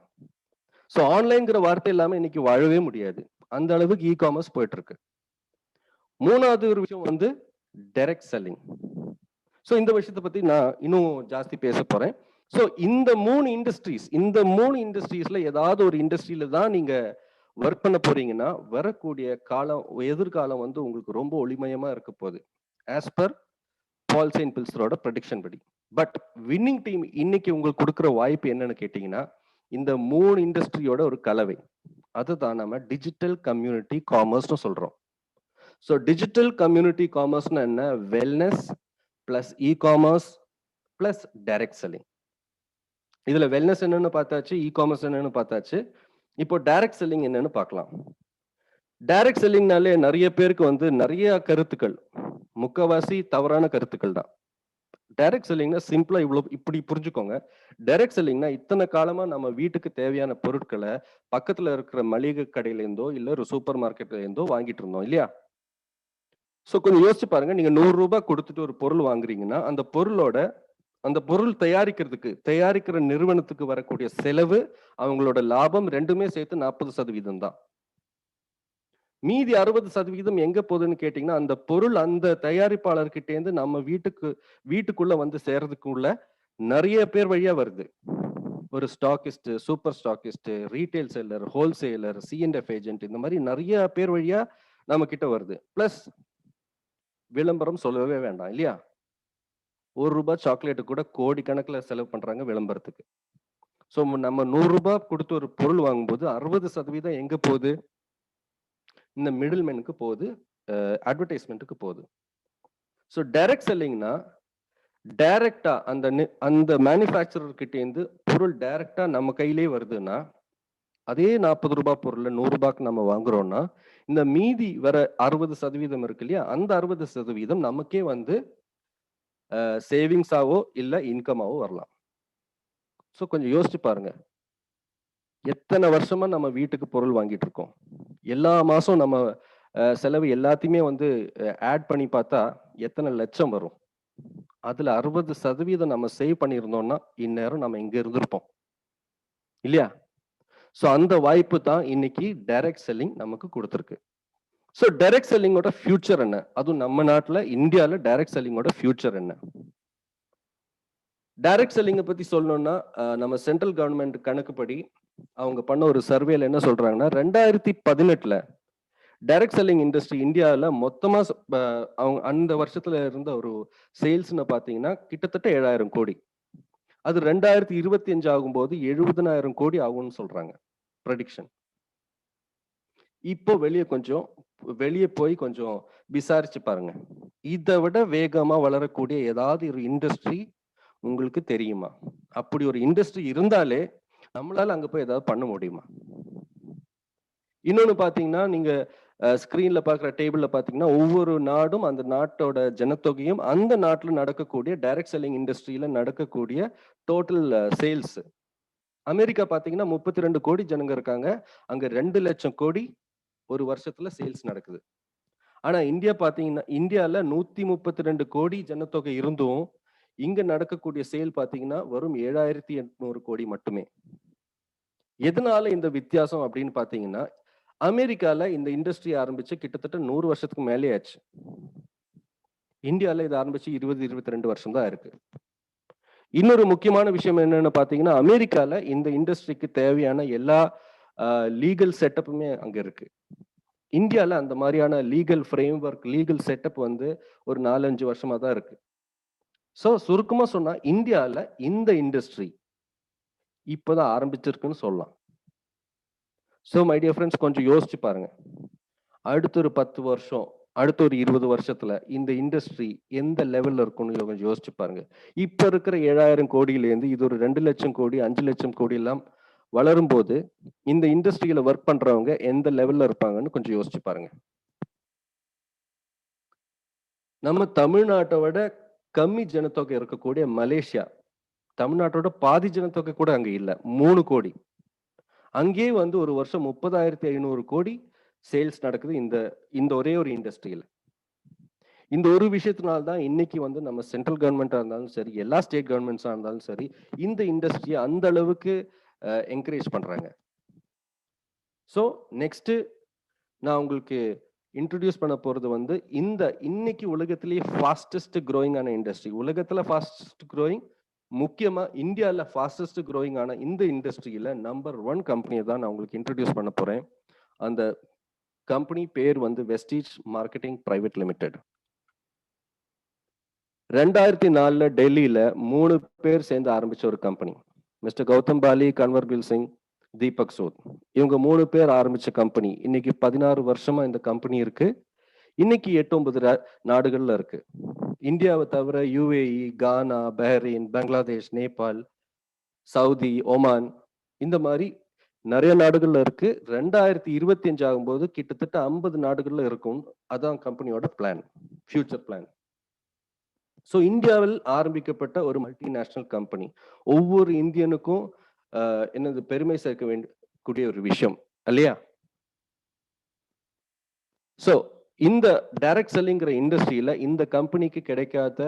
ஸோ ஆன்லைன்ங்கிற வார்த்தை இல்லாம இன்னைக்கு வாழவே முடியாது. அந்த அளவுக்கு இ காமர்ஸ் போயிட்டு இருக்கு. மூணாவது ஒரு விஷயம் வந்து டைரக்ட் செல்லிங். ஸோ இந்த விஷயத்தை பத்தி நான் இன்னும் ஜாஸ்தி பேச போறேன். ஸோ இந்த மூணு இண்டஸ்ட்ரீஸ்ல ஏதாவது ஒரு இண்டஸ்ட்ரியில தான் நீங்க ஒர்க் பண்ண போறீங்கன்னா வரக்கூடிய காலம், எதிர்காலம் வந்து உங்களுக்கு ரொம்ப ஒளிமயமா இருக்க போகுது, ஆஸ் பர் பால் செயின்ட் பில்சரோட ப்ரெடிக்ஷன் படி. பட் வின்னிங் டீம் இன்னைக்கு உங்களுக்கு கொடுக்குற வாய்ப்பு என்னன்னு கேட்டீங்கன்னா, இந்த மூணு இண்டஸ்ட்ரியோட ஒரு கலவை. அதுதான் நம்ம டிஜிட்டல் கம்யூனிட்டி காமர்ஸ்னு சொல்றோம். ஸோ டிஜிட்டல் கம்யூனிட்டி காமர்ஸ்னா என்ன? Wellness plus e commerce plus direct selling. இதுல வெல்னஸ் என்னன்னு பார்த்தாச்சு, இ காமர்ஸ் என்னன்னு பார்த்தாச்சு. இப்போ டைரக்ட் செல்லிங் என்னன்னு பார்க்கலாம். டைரக்ட் செல்லிங்னாலே நிறைய பேருக்கு வந்து நிறைய கருத்துக்கள், முக்கவாசி தவறான கருத்துக்கள் தான். டைரக்ட் செல்லிங்னா சிம்பிளா இப்படி புரிஞ்சுக்கோங்க. டைரக்ட் செல்லிங்னா இத்தனை காலமா நம்ம வீட்டுக்கு தேவையான பொருட்களை பக்கத்துல இருக்கிற மளிகை கடையில இருந்தோ இல்ல ஒரு சூப்பர் மார்க்கெட்ல இருந்தோ வாங்கிட்டு இருந்தோம் இல்லையா? ஸோ கொஞ்சம் யோசிச்சு பாருங்க. நீங்க 100 ரூபாய் கொடுத்துட்டு ஒரு பொருள் வாங்குறீங்கன்னா அந்த பொருள் தயாரிக்கிற நிறுவனத்துக்கு வரக்கூடிய செலவு, அவங்களோட லாபம் ரெண்டுமே சேர்த்து 40% தான். மீதி 60% எங்க போகுதுன்னு கேட்டீங்கன்னா, அந்த பொருள் அந்த தயாரிப்பாளர்கிட்ட இருந்து நம்ம வீட்டுக்குள்ள வந்து சேர்றதுக்குள்ள நிறைய பேர் வழியா வருது. ஒரு stockist, super stockist, retail seller, wholesaler, C&F agent, இந்த மாதிரி நிறைய பேர் வழியா நம்ம கிட்ட வருது. பிளஸ் விளம்பரம் சொல்லவே வேண்டாம் இல்லையா? 1 ரூபாய் சாக்லேட்டு கூட கோடிக்கணக்கில் செலவு பண்றாங்க விளம்பரத்துக்கு. ஸோ நம்ம 100 ரூபாய் கொடுத்து ஒரு பொருள் வாங்கும்போது 60% எங்க போகுது? இந்த மிடில் மேனுக்கு போகுது, அட்வர்டைஸ்மெண்ட்டுக்கு போகுது. ஸோ டைரக்ட் செல்லிங்னா டைரக்டா அந்த மேனுஃபேக்சரர் கிட்ட இருந்து பொருள் டைரக்டா நம்ம கையிலே வருதுன்னா, அதே 40 ரூபாய் பொருள் 100 ரூபாய்க்கு நம்ம வாங்குறோம்னா, இந்த மீதி வர 60% இருக்கு இல்லையா, அந்த 60% நமக்கே வந்து சேவிங்ஸாவோ இல்ல இன்கமாவோ வரலாம். ஸோ கொஞ்சம் யோசிச்சு பாருங்க. எத்தனை வருஷமா நம்ம வீட்டுக்கு பொருள் வாங்கிட்டு இருக்கோம். எல்லா மாசம் நம்ம செலவு எல்லாத்தையுமே வந்து ஆட் பண்ணி பார்த்தா எத்தனை லட்சம் வரும். அதுல 60% நம்ம சேவ் பண்ணியிருந்தோம்னா இந்நேரம் நம்ம இங்க இருந்திருப்போம் இல்லையா? ஸோ அந்த வாய்ப்பு தான் இன்னைக்கு டைரக்ட் செல்லிங் நமக்கு கொடுத்துருக்கு. ஸோ டைரக்ட் செல்லிங்கோட ஃபியூச்சர் என்ன? அதுவும் நம்ம நாட்டுல இந்தியாவில் டைரக்ட் செல்லிங்கோட ஃபியூச்சர் என்ன? டைரக்ட் செல்லிங்கை பத்தி சொல்லணும்னா, நம்ம சென்ட்ரல் கவர்மெண்ட் கணக்குப்படி அவங்க பண்ண ஒரு சர்வேல என்ன சொல்றாங்கன்னா, 2018 டைரக்ட் செல்லிங் இண்டஸ்ட்ரி இந்தியாவில் மொத்தமா அவங்க அந்த வருஷத்துல இருந்த ஒரு சேல்ஸ்ன்னு பாத்தீங்கன்னா கிட்டத்தட்ட 7,000 கோடி. அது 2025 ஆகும்போது 70,000 கோடி ஆகும்னு சொல்றாங்க ப்ரெடிக்ஷன். இப்போ வெளியே போய் கொஞ்சம் விசாரிச்சு பாருங்க. இதை விட வேகமா வளரக்கூடிய ஏதாவது ஒரு இண்டஸ்ட்ரி உங்களுக்கு தெரியுமா? அப்படி ஒரு இண்டஸ்ட்ரி இருந்தாலே நம்மளால அங்க போய் ஏதாவது பண்ண முடியுமா? இன்னொன்னு பாத்தீங்கன்னா, நீங்க ஸ்கிரீன்ல பாக்குற டேபிள்ல பாத்தீங்கன்னா, ஒவ்வொரு நாடும் அந்த நாட்டோட ஜனத்தொகையும் அந்த நாட்டுல நடக்கக்கூடிய டைரக்ட் செல்லிங் இண்டஸ்ட்ரியில நடக்கக்கூடிய டோட்டல் சேல்ஸ். அமெரிக்கா பாத்தீங்கன்னா 32 கோடி ஜனங்க இருக்காங்க. அங்க 2 லட்சம் கோடி ஒரு வருஷத்துல சேல்ஸ் நடக்குது. ஆனா இந்தியா பாத்தீங்கன்னா, இந்தியால 132 கோடி ஜனத்தொகை இருந்தும் இங்க நடக்கக்கூடிய சேல் பாத்தீங்கன்னா வரும் 7,800 கோடி மட்டுமே. எதனால இந்த வித்தியாசம் அப்படின்னு பாத்தீங்கன்னா, அமெரிக்கால இந்த இண்டஸ்ட்ரி ஆரம்பிச்சு கிட்டத்தட்ட 100 வருஷத்துக்கு மேலே ஆச்சு. இந்தியால இது ஆரம்பிச்சு 20-22 வருஷம் தான் இருக்கு. இன்னொரு முக்கியமான விஷயம் என்னன்னு பாத்தீங்கன்னா, அமெரிக்கால இந்த இண்டஸ்ட்ரிக்கு தேவையான எல்லா லீகல் செட்டப்புமே அங்க இருக்கு. இந்தியால அந்த மாதிரியான legal frame work, legal setup வந்து ஒரு 4-5 வருஷமா தான் இருக்கு. ஸோ சுருக்கமா சொன்னா இந்தியால இந்த இண்டஸ்ட்ரி இப்பதான் ஆரம்பிச்சிருக்குன்னு சொல்லலாம். ஸோ மை டியர் ஃப்ரெண்ட்ஸ், கொஞ்சம் யோசிச்சு பாருங்க. அடுத்த ஒரு 10 வருஷம் அடுத்த ஒரு 20 வருஷத்துல இந்த இண்டஸ்ட்ரி எந்த லெவல்ல இருக்கும்னு கொஞ்சம் யோசிச்சு பாருங்க. இப்ப இருக்கிற 7,000 கோடியிலேருந்து இது ஒரு 2 லட்சம் கோடி 5 லட்சம் கோடி எல்லாம் வளரும் போது இந்த இண்டஸ்ட்ரியில ஒர்க் பண்றவங்க எந்த லெவல்ல இருப்பாங்கன்னு கொஞ்சம் யோசிச்சு பாருங்க. நம்ம தமிழ்நாட்டை விட கம்மி ஜனத்தொகை இருக்கக்கூடிய மலேசியா, தமிழ்நாட்டோட பாதி ஜனத்தொகை கூட அங்க இல்ல, 3 கோடி. அங்கே வந்து ஒரு வருஷம் 30,500 கோடி சேல்ஸ் நடக்குது இந்த ஒரே ஒரு இண்டஸ்ட்ரியில. இந்த ஒரு விஷயத்தினால்தான் இன்னைக்கு வந்து நம்ம சென்ட்ரல் கவர்மெண்டா இருந்தாலும் சரி, எல்லா ஸ்டேட் கவர்மெண்ட்ஸா இருந்தாலும் சரி, இந்த இண்டஸ்ட்ரியை அந்த அளவுக்கு என்கரேஜ் பண்றாங்க. ஸோ நெக்ஸ்ட் நான் உங்களுக்கு இன்ட்ரடியூஸ் பண்ண போறது வந்து இன்னைக்கு உலகத்திலேயே ஃபாஸ்டஸ்ட் க்ரோயிங் ஆன இண்டஸ்ட்ரி, உலகத்துல ஃபாஸ்டஸ்ட் க்ரோயிங், முக்கியமா இந்தியாவில் ஃபாஸ்டஸ்ட் க்ரோயிங் ஆன இந்த இண்டஸ்ட்ரியில நம்பர் 1 கம்பெனியை தான் நான் உங்களுக்கு இன்ட்ரடியூஸ் பண்ண போறேன். அந்த கம்பெனி பேர் வந்து வெஸ்டீஜ் மார்க்கெட்டிங் பிரைவேட் லிமிடெட். 2004 டெல்லியில 3 பேர் சேர்ந்து ஆரம்பிச்ச ஒரு கம்பெனி. மிஸ்டர் கௌதம் பாலி, கன்வர்பில் சிங், தீபக் சோத், இவங்க 3 பேர் ஆரம்பிச்ச கம்பெனி இன்னைக்கு 16 வருஷமா இந்த கம்பெனி இருக்கு. இன்னைக்கு 8-9 நாடுகள்ல இருக்கு. இந்தியாவை தவிர UAE, Ghana, Bahrain, Bangladesh, Nepal, Saudi, Oman, இந்த மாதிரி நிறைய நாடுகள்ல இருக்கு. 2025 ஆகும்போது கிட்டத்தட்ட 50 நாடுகள்ல இருக்கும். அதான் கம்பெனியோட பிளான், ஃபியூச்சர் பிளான். ஸோ இந்தியாவில் ஆரம்பிக்கப்பட்ட ஒரு மல்டிநேஷனல் கம்பெனி. ஒவ்வொரு இந்தியனுக்கும் என்னது பெருமை சேர்க்க வேண்டிய ஒரு விஷயம் இல்லையா? ஸோ இந்த டைரக்ட் செல்லிங்கிற இண்டஸ்ட்ரியில இந்த கம்பெனிக்கு கிடைக்காத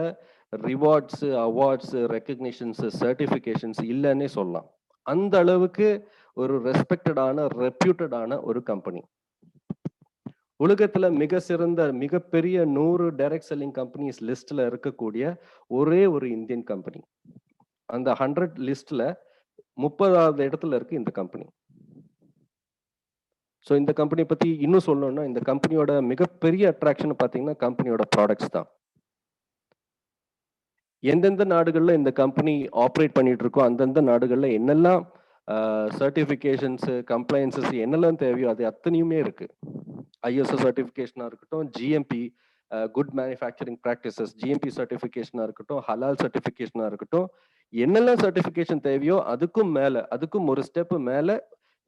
ரிவார்ட்ஸ், அவார்ட்ஸ், ரெக்கக்னிஷன்ஸ், சர்டிஃபிகேஷன்ஸ் இல்லைன்னே சொல்லலாம். அந்த அளவுக்கு ஒரு ரெஸ்பெக்டடான, ரெப்யூட்டடான ஒரு கம்பெனி. உலகத்துல மிக சிறந்த மிகப்பெரிய 100 டைரக்ட் செல்லிங் கம்பெனிஸ் லிஸ்ட்ல இருக்கக்கூடிய ஒரே ஒரு இந்தியன் கம்பெனி. அந்த 100 லிஸ்ட்ல 30வது இடத்துல இருக்கு இந்த கம்பெனி. ஸோ இந்த கம்பெனி பத்தி இன்னும் சொல்லணும்னா, இந்த கம்பெனியோட மிகப்பெரிய அட்ராக்ஷன் பார்த்தீங்கன்னா கம்பெனியோட ப்ராடக்ட்ஸ் தான். எந்தெந்த நாடுகள்ல இந்த கம்பெனி ஆப்ரேட் பண்ணிட்டு இருக்கோ அந்தந்த நாடுகள்ல என்னெல்லாம் சர்டிஃபிகேஷன்ஸ், கம்ப்ளைன்சஸ் என்னெல்லாம் தேவையோ அது அத்தனையுமே இருக்கு. ISO சர்டிஃபிகேஷனா இருக்கட்டும், GMP good manufacturing practices, GMP சர்டிஃபிகேஷனா இருக்கட்டும், ஹலால் சர்டிஃபிகேஷனா இருக்கட்டும், என்னெல்லாம் சர்டிஃபிகேஷன் தேவையோ அதுக்கும் மேல, அதுக்கும் ஒரு ஸ்டெப் மேல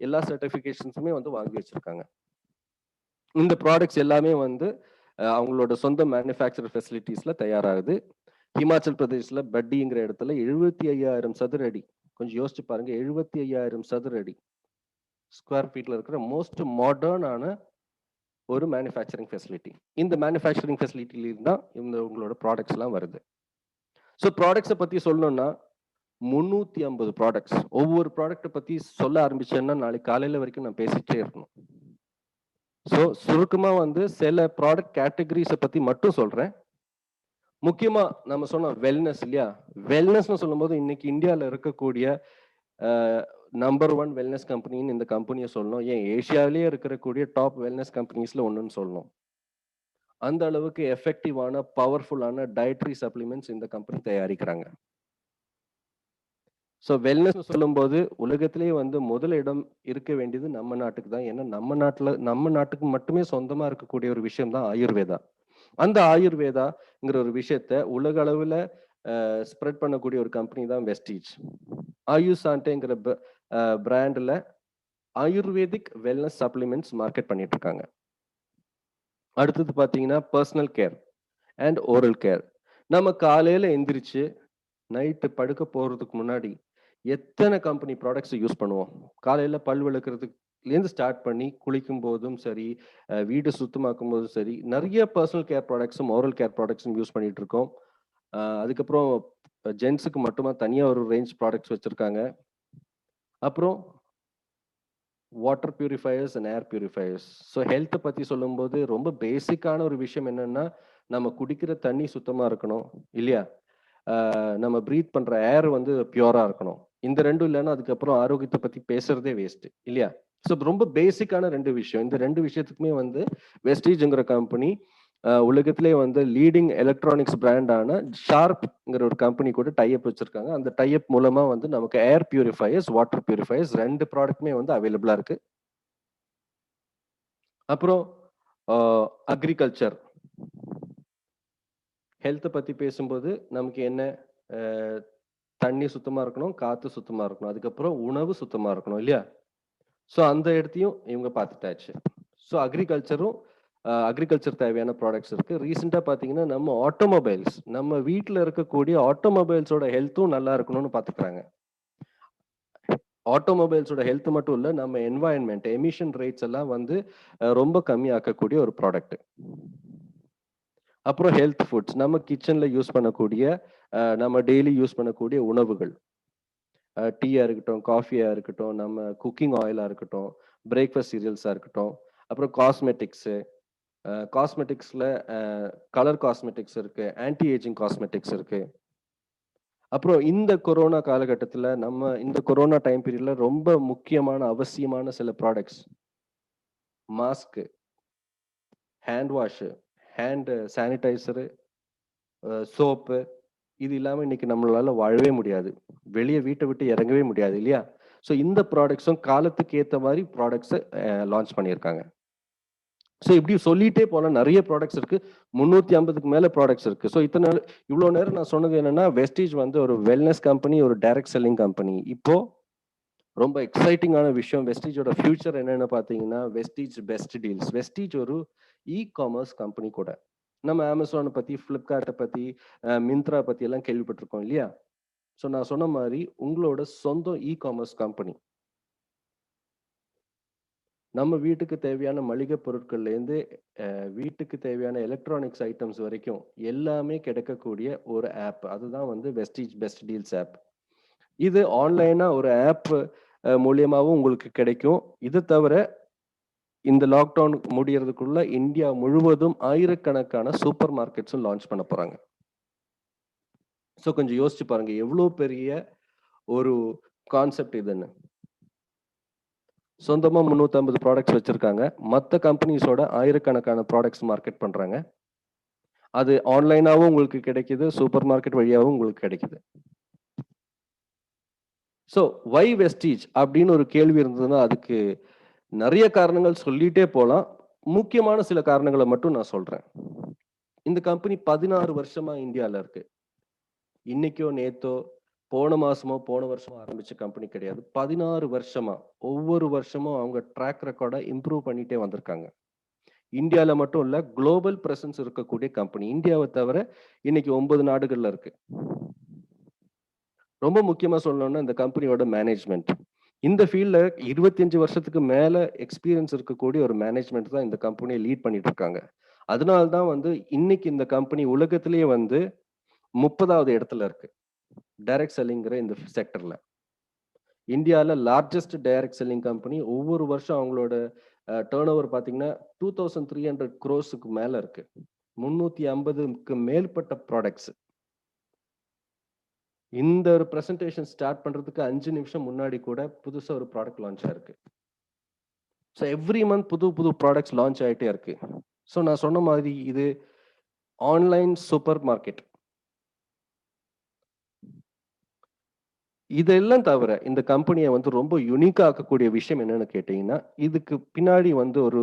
எல்லா சர்டிஃபிகேஷன்ஸுமே வந்து வாங்கி வச்சிருக்காங்க. இந்த ப்ராடக்ட்ஸ் எல்லாமே வந்து அவங்களோட சொந்த மேனுஃபேக்சர் ஃபெசிலிட்டிஸ்ல தயாராகுது. ஹிமாச்சல் பிரதேஷ்ல பட்டிங்கிற இடத்துல 75,000 சதுர அடி, கொஞ்சம் யோசிச்சு பாருங்க, 75,000 சதுர அடி ஸ்கொயர் ஃபீட்ல இருக்கிற மோஸ்ட் மாடர்னான ஒரு மேனுஃபேக்சரிங் ஃபெசிலிட்டி. இந்த மேனுஃபேக்சரிங் ஃபெசிலிட்டியில தான் உங்களோட ப்ராடக்ட்ஸ் எல்லாம் வருது. ஸோ ப்ராடக்ட்ஸை பத்தி சொல்லணும்னா 350 ப்ராடக்ட்ஸ். ஒவ்வொரு ப்ராடக்ட்டை பத்தி சொல்ல ஆரம்பிச்சேன்னா நாளைக்கு காலையில வரைக்கும் நான் பேசிட்டே இருக்கணும். ஸோ சுருக்கமா வந்து சில ப்ராடக்ட் கேட்டகரிஸை பத்தி மட்டும் சொல்றேன். முக்கியமா நம்ம சொன்னோம் வெல்னஸ் இல்லையா? வெல்னஸ்னு சொல்லும்போது இன்னைக்கு இந்தியாவில் இருக்கக்கூடிய நம்பர் 1 வெல்னஸ் கம்பெனின்னு இந்த கம்பெனியை சொல்லணும். ஏன் ஏஷியாவிலேயே இருக்கக்கூடிய டாப் வெல்னஸ் கம்பெனிஸ்ல ஒன்றுன்னு சொல்லணும். அந்த அளவுக்கு எஃபெக்டிவான, பவர்ஃபுல்லான டயட்ரி சப்ளிமெண்ட்ஸ் இந்த கம்பெனி தயாரிக்கிறாங்க. ஸோ வெல்னஸ் சொல்லும்போது உலகத்திலேயே வந்து முதல் இடம் இருக்க வேண்டியது நம்ம நாட்டுக்கு தான். ஏன்னா நம்ம நாட்டுக்கு மட்டுமே சொந்தமா இருக்கக்கூடிய ஒரு விஷயம் தான் ஆயுர்வேதா. அந்த ஆயுர்வேதாங்கிற ஒரு விஷயத்த உலக அளவுல ஸ்ப்ரெட் பண்ணக்கூடிய ஒரு கம்பெனி தான் வெஸ்டீஜ். ஆயுசாண்டேங்கிற பிராண்ட்ல ஆயுர்வேதிக் வெல்னஸ் சப்ளிமெண்ட்ஸ் மார்க்கெட் பண்ணிட்டு இருக்காங்க. அடுத்தது பாத்தீங்கன்னா personal care and oral care. நம்ம காலையில எந்திரிச்சு நைட்டு படுக்க போறதுக்கு முன்னாடி எத்தனை கம்பெனி ப்ராடக்ட்ஸ் யூஸ் பண்ணுவோம்? காலையில பல் விளக்குறதுலேருந்து ஸ்டார்ட் பண்ணி குளிக்கும் போதும் சரி, வீடு சுத்தமாக்கும் போதும் சரி, நிறைய பர்சனல் கேர் ப்ராடக்ட்ஸும் ஓரல் கேர் ப்ராடக்ட்ஸும் யூஸ் பண்ணிட்டு இருக்கோம். அதுக்கப்புறம் ஜென்ஸுக்கு மட்டுமா தனியா ஒரு ரேஞ்ச் ப்ராடக்ட்ஸ் வச்சிருக்காங்க. அப்புறம் water purifiers and air purifiers. So ஹெல்த்தை பத்தி சொல்லும்போது ரொம்ப பேசிக்கான ஒரு விஷயம் என்னன்னா, நம்ம குடிக்கிற தண்ணி சுத்தமா இருக்கணும் இல்லையா? நம்ம ப்ரீத் பண்ற ஏர் வந்து பியூரா இருக்கணும். இந்த ரெண்டும் இல்லைன்னா அதுக்கப்புறம் ஆரோக்கியத்தை பத்தி பேசுறதே வேஸ்ட் இல்லையா? ஸோ ரொம்ப பேசிக்கான 2 விஷயம். இந்த 2 விஷயத்துக்குமே வந்து வெஸ்டீஜ்ங்கிற கம்பெனி உலகத்திலே வந்து லீடிங் எலக்ட்ரானிக்ஸ் பிராண்டான ஷார்ப்ங்கிற ஒரு கம்பெனி கூட டைப் வச்சிருக்காங்க. அந்த டைப் மூலமா வந்து நமக்கு ஏர் பியூரிஃபயர்ஸ், வாட்டர் பியூரிஃபயர்ஸ் 2 ப்ராடக்ட்டுமே வந்து அவைலபிளா இருக்கு. அப்புறம் அக்ரிகல்ச்சர், ஹெல்த்தை பற்றி பேசும்போது நமக்கு என்ன, தண்ணி சுத்தமாக இருக்கணும், காற்று சுத்தமாக இருக்கணும், அதுக்கப்புறம் உணவு சுத்தமாக இருக்கணும் இல்லையா? ஸோ அந்த இடத்தையும் இவங்க பார்த்துட்டாச்சு. ஸோ அக்ரிகல்ச்சர் தேவையான ப்ராடக்ட்ஸ் இருக்கு. ரீசெண்டாக பார்த்தீங்கன்னா நம்ம ஆட்டோமொபைல்ஸ், நம்ம வீட்டில் இருக்கக்கூடிய ஆட்டோமொபைல்ஸோட ஹெல்த்தும் நல்லா இருக்கணும்னு பார்த்துக்கிறாங்க. ஆட்டோமொபைல்ஸோட ஹெல்த் மட்டும் இல்லை, நம்ம என்வாயன்மெண்ட் எமிஷன் ரேட்ஸ் எல்லாம் வந்து ரொம்ப கம்மியாக்கக்கூடிய ஒரு ப்ராடக்ட். அப்புறம் ஹெல்த் ஃபுட்ஸ், நம்ம கிச்சனில் யூஸ் பண்ணக்கூடிய நம்ம டெய்லி யூஸ் பண்ணக்கூடிய உணவுகள், டீயாக இருக்கட்டும், காஃபியாக இருக்கட்டும், நம்ம குக்கிங் ஆயிலாக இருக்கட்டும், பிரேக்ஃபாஸ்ட் சீரியல்ஸாக இருக்கட்டும், அப்புறம் காஸ்மெட்டிக்ஸில் கலர் காஸ்மெட்டிக்ஸ் இருக்கு, ஆன்டி ஏஜிங் காஸ்மெட்டிக்ஸ் இருக்கு. அப்புறம் இந்த கொரோனா காலகட்டத்தில் நம்ம இந்த கொரோனா டைம் பீரியட்ல ரொம்ப முக்கியமான அவசியமான சில products, mask, hand wash, hand sanitiser, soap, இது இல்லாமல் இன்னைக்கு நம்மளால வாழவே முடியாது, வெளியே வீட்டை விட்டு இறங்கவே முடியாது இல்லையா? ஸோ இந்த ப்ராடக்ட்ஸும் காலத்துக்கு ஏற்ற மாதிரி ப்ராடக்ட்ஸை லான்ச் பண்ணியிருக்காங்க. ஸோ இப்படி சொல்லிட்டே போனால் நிறைய ப்ராடக்ட்ஸ் இருக்கு, 350க்கு மேலே ப்ராடக்ட்ஸ் இருக்கு. ஸோ இவ்வளோ நேரம் நான் சொன்னது என்னன்னா, வெஸ்டீஜ் வந்து ஒரு வெல்னஸ் கம்பெனி, ஒரு டைரக்ட் செல்லிங் கம்பெனி. இப்போ ரொம்ப எக்ஸைட்டிங்கான விஷயம், வெஸ்டீஜோட ஃபியூச்சர் என்னன்னு பார்த்தீங்கன்னா, வெஸ்டீஜ் பெஸ்ட் டீல்ஸ். வெஸ்டீஜ் ஒரு இ-காமர்ஸ் கம்பெனி கூட. நம்ம அமேசானை பற்றி, ஃப்ளிப்கார்ட்டை பற்றி, மிந்த்ரா பற்றி எல்லாம் கேள்விப்பட்டிருக்கோம் இல்லையா? ஸோ நான் சொன்ன மாதிரி உங்களோட சொந்த இ-காமர்ஸ் கம்பெனி. நம்ம வீட்டுக்கு தேவையான மளிகை பொருட்கள்லேருந்து வீட்டுக்கு தேவையான எலக்ட்ரானிக்ஸ் ஐட்டம்ஸ் வரைக்கும் எல்லாமே கிடைக்கக்கூடிய ஒரு ஆப், அதுதான் வந்து வெஸ்டீஜ் பெஸ்ட் டீல்ஸ் ஆப். இது ஆன்லைனாக ஒரு ஆப் மூலியமாகவும் உங்களுக்கு கிடைக்கும். இது தவிர இந்த லாக்டவுன் முடியறதுக்குள்ள இந்தியா முழுவதும் ஆயிரக்கணக்கான சூப்பர் மார்க்கெட்ஸும் லான்ச் பண்ண போறாங்க. ஸோ கொஞ்சம் யோசிச்சு பாருங்க, எவ்வளோ பெரிய ஒரு கான்செப்ட் இதுன்னு. சொந்தமாக 350 ப்ராடக்ட்ஸ் வச்சிருக்காங்க, மற்ற கம்பெனிஸோட ஆயிரக்கணக்கான ப்ராடக்ட்ஸ் மார்க்கெட் பண்றாங்க. அது ஆன்லைனாகவும் உங்களுக்கு கிடைக்குது, சூப்பர் மார்க்கெட் வழியாகவும் உங்களுக்கு கிடைக்குது. ஸோ வை வெஸ்டீஜ் அப்படின்னு ஒரு கேள்வி இருந்ததுன்னா அதுக்கு நிறைய காரணங்கள் சொல்லிட்டே போகலாம். முக்கியமான சில காரணங்களை மட்டும் நான் சொல்றேன். இந்த கம்பெனி 16 வருஷமா இந்தியாவில் இருக்கு. இன்னைக்கோ நேத்தோ போன மாசமோ போன வருஷமோ ஆரம்பிச்ச கம்பெனி கிடையாது. 16 வருஷமா ஒவ்வொரு வருஷமும் அவங்க ட்ராக் ரெக்கார்டை இம்ப்ரூவ் பண்ணிட்டே வந்திருக்காங்க. இந்தியாவில் மட்டும் இல்ல, குளோபல் பிரசன்ஸ் இருக்கக்கூடிய கம்பெனி. இந்தியாவை தவிர இன்னைக்கு 9 நாடுகள்ல இருக்கு. ரொம்ப முக்கியமா சொல்லணும்னா இந்த கம்பெனியோட மேனேஜ்மெண்ட். இந்த ஃபீல்ட்ல 25 வருஷத்துக்கு மேல எக்ஸ்பீரியன்ஸ் இருக்கக்கூடிய ஒரு மேனேஜ்மெண்ட் தான் இந்த கம்பெனியை லீட் பண்ணிட்டு இருக்காங்க. அதனால்தான் வந்து இன்னைக்கு இந்த கம்பெனி உலகத்திலேயே வந்து 30வது இடத்துல இருக்கு டைரக்ட் செல்லிங்கிற இந்த செக்டர்ல. இந்தியாவில் லார்ஜஸ்ட் டைரக்ட் செல்லிங் கம்பெனி. ஒவ்வொரு வருஷம் அவங்களோட டேர்ன் ஓவர் பார்த்தீங்கன்னா 2300 crores மேல இருக்கு. 350க்கு மேற்பட்ட ப்ராடக்ட்ஸ். இந்த ஒரு பிரசன்டேஷன் ஸ்டார்ட் பண்றதுக்கு 5 நிமிஷம் முன்னாடி கூட புதுசா ஒரு ப்ராடக்ட் லான்ச் ஆயிருக்கு. ஸோ எவ்ரி மந்த் புது ப்ராடக்ட்ஸ் லான்ச் ஆகிட்டே இருக்கு. ஸோ நான் சொன்ன மாதிரி இது ஆன்லைன் சூப்பர் மார்க்கெட். இதெல்லாம் தவிர இந்த கம்பெனியை வந்து ரொம்ப யூனிக்கா ஆக்கக்கூடிய விஷயம் என்னன்னு கேட்டீங்கன்னா, இதுக்கு பின்னாடி வந்து ஒரு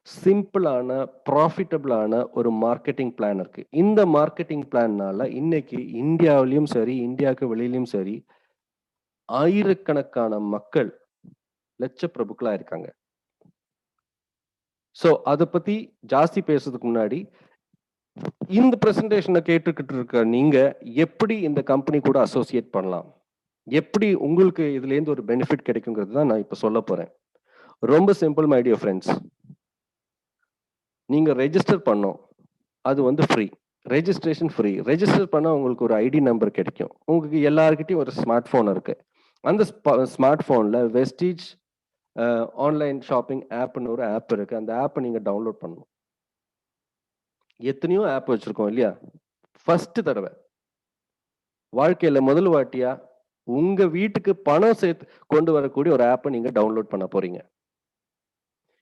சிம்பிளான ப்ராஃபிட்டபிளான ஒரு மார்க்கெட்டிங் பிளான் இருக்கு. இந்த மார்க்கெட்டிங் பிளான்னால இன்னைக்கு இந்தியாவிலையும் சரி, இந்தியாவுக்கு வெளியிலையும் சரி, ஆயிரக்கணக்கான மக்கள் லட்ச பிரபுக்களா இருக்காங்க. ஸோ அதை பத்தி ஜாஸ்தி பேசுறதுக்கு முன்னாடி இந்த பிரசன்டேஷனை கேட்டுக்கிட்டு இருக்க நீங்க எப்படி இந்த கம்பெனி கூட அசோசியேட் பண்ணலாம், எப்படி உங்களுக்கு இதுல இருந்து ஒரு பெனிஃபிட் கிடைக்குங்கிறது தான் நான் இப்ப சொல்ல போறேன். ரொம்ப சிம்பிள் மை டியர் ஃப்ரெண்ட்ஸ். நீங்க ரெஜிஸ்டர் பண்ணோம், அது வந்து ஃப்ரீ. Registration free. ரெஜிஸ்டர் பண்ணா உங்களுக்கு ஒரு ஐடி நம்பர் கிடைக்கும். உங்களுக்கு எல்லாருக்கிட்டையும் ஒரு ஸ்மார்ட் போன் இருக்கு. அந்த ஸ்மார்ட் போன்ல வெஸ்டீஜ் ஆன்லைன் ஷாப்பிங் ஆப்னு ஒரு ஆப் இருக்கு. அந்த ஆப்பை நீங்க டவுன்லோட் பண்ணணும். எத்தனையோ ஆப் வச்சிருக்கோம் இல்லையா? ஃபர்ஸ்ட் தடவை வாழ்க்கையில முதல் வாட்டியா உங்க வீட்டுக்கு பணம் சேர்த்து கொண்டு வரக்கூடிய ஒரு ஆப்பை நீங்க டவுன்லோட் பண்ண போறீங்க.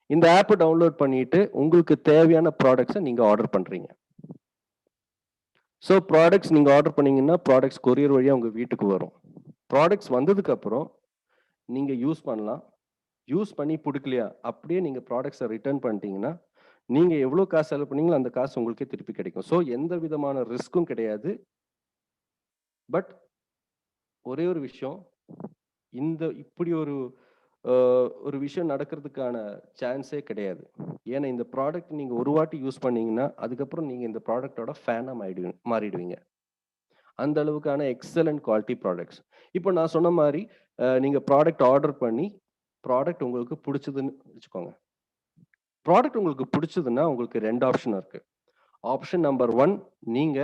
இந்த ஆப்பை டவுன்லோட் பண்ணிட்டு உங்களுக்கு தேவையான ப்ராடக்ட்ஸை நீங்க ஆர்டர் பண்றீங்க. ஸோ ப்ராடக்ட்ஸ் நீங்க ஆர்டர் பண்ணீங்கன்னா ப்ராடக்ட்ஸ் கொரியர் வழியா உங்க வீட்டுக்கு வரும். ப்ராடக்ட்ஸ் வந்ததுக்கு அப்புறம் நீங்க யூஸ் பண்ணலாம். யூஸ் பண்ணி பிடிக்கலையா அப்படியே நீங்க ப்ராடக்ட்ஸை ரிட்டர்ன் பண்ணிட்டீங்கன்னா நீங்க எவ்வளவு காசு செலவு பண்ணீங்களோ அந்த காசு உங்களுக்கே திருப்பி கிடைக்கும். ஸோ எந்த விதமான ரிஸ்க்கும் கிடையாது. பட் ஒரே ஒரு விஷயம், இப்படி ஒரு விஷயம் நடக்கிறதுக்கான சான்ஸே கிடையாது. ஏன்னா இந்த ப்ராடக்ட் நீங்க ஒரு வாட்டி யூஸ் பண்ணீங்கன்னா அதுக்கப்புறம் நீங்க இந்த ப்ராடக்டோட ஃபேனா மாறிடுவீங்க. அந்த அளவுக்கான எக்ஸலண்ட் குவாலிட்டி ப்ராடக்ட்ஸ். இப்போ நான் சொன்ன மாதிரி நீங்க ப்ராடக்ட் ஆர்டர் பண்ணி ப்ராடக்ட் உங்களுக்கு பிடிச்சதுன்னு வச்சுக்கோங்க. ப்ராடக்ட் உங்களுக்கு பிடிச்சதுன்னா உங்களுக்கு 2 ஆப்ஷன் இருக்கு. ஆப்ஷன் நம்பர் 1, நீங்க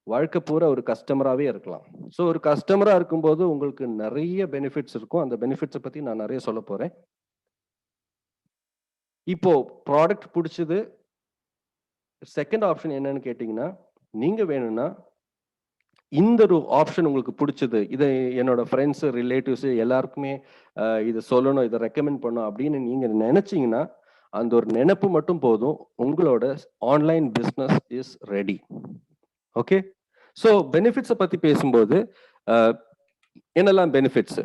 வாழ்க்கை பூரா ஒரு கஸ்டமராகவே இருக்கலாம். ஸோ ஒரு கஸ்டமரா இருக்கும்போது உங்களுக்கு நிறைய பெனிஃபிட்ஸ் இருக்கும். அந்த பெனிஃபிட்ஸை பத்தி நான் நிறைய சொல்ல போறேன். இப்போ ப்ராடக்ட் பிடிச்சது. செகண்ட் ஆப்ஷன் என்னன்னு கேட்டீங்கன்னா, நீங்க வேணும்னா இந்த ஒரு ஆப்ஷன் உங்களுக்கு பிடிச்சது, இதை என்னோட ஃப்ரெண்ட்ஸ் ரிலேட்டிவ்ஸ் எல்லாருக்குமே இதை சொல்லணும், இதை ரெக்கமெண்ட் பண்ணணும் அப்படின்னு நீங்க நினைச்சீங்கன்னா அந்த ஒரு நினைப்பு மட்டும் போதும், உங்களோட online business is ready. Okay, so பெனிஃபிட்ஸை பத்தி பேசும்போது என்னெல்லாம் பெனிஃபிட்ஸ்.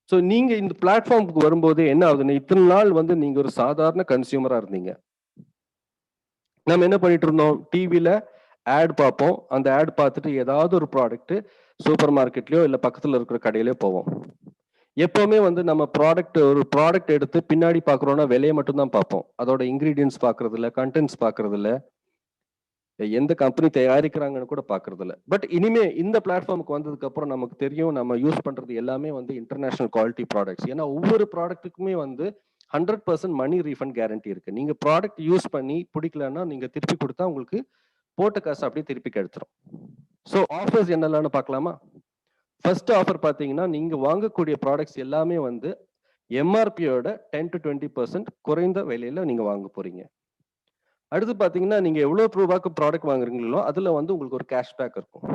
ஸோ நீங்க இந்த பிளாட்ஃபார்முக்கு வரும்போது என்ன ஆகுதுன்னு, இத்தனை நாள் வந்து நீங்க ஒரு சாதாரண கன்சியூமரா இருந்தீங்க. நம்ம என்ன பண்ணிட்டு இருந்தோம், டிவியில ஆட் பார்ப்போம். அந்த ஆட் பார்த்துட்டு ஏதாவது ஒரு ப்ராடக்ட் சூப்பர் மார்க்கெட்லயோ இல்லை பக்கத்தில் இருக்கிற கடையிலயோ போவோம். எப்பவுமே வந்து நம்ம ஒரு ப்ராடக்ட் எடுத்து பின்னாடி பார்க்குறோம்னா விலையை மட்டும்தான் பார்ப்போம். அதோட இன்கிரீடியன்ஸ் பார்க்கறது இல்லை, கண்டென்ட்ஸ் பார்க்கறது இல்லை, எந்த கம்பெனி தயாரிக்கிறாங்கன்னு கூட பார்க்கறது இல்லை. பட் இனிமே இந்த பிளாட்ஃபார்முக்கு வந்ததுக்கு அப்புறம் நமக்கு தெரியும், நம்ம யூஸ் பண்றது எல்லாமே வந்து இன்டர்நேஷனல் குவாலிட்டி ப்ராடக்ட்ஸ். ஏன்னா ஒவ்வொரு ப்ராடக்ட்டுக்குமே வந்து 100% மணி ரீஃபண்ட் கேரண்டி இருக்கு. நீங்க ப்ராடக்ட் யூஸ் பண்ணி பிடிக்கலன்னா நீங்க திருப்பி கொடுத்தா உங்களுக்கு போட்ட காசு அப்படியே திருப்பி கிடைச்சிரும். ஸோ ஆஃபர்ஸ் என்னெல்லாம்னு பார்க்கலாமா? ஃபர்ஸ்ட் ஆஃபர் பார்த்தீங்கன்னா, நீங்க வாங்கக்கூடிய ப்ராடக்ட்ஸ் எல்லாமே வந்து எம்ஆர்பியோட 10 to 20% குறைந்த விலையில நீங்க வாங்க போறீங்க. அடுத்து பார்த்தீங்கன்னா, நீங்க எவ்வளவு ரூபாய்க்கு ப்ராடக்ட் வாங்குறீங்களோ அதுல வந்து உங்களுக்கு ஒரு கேஷ்பேக் இருக்கும்.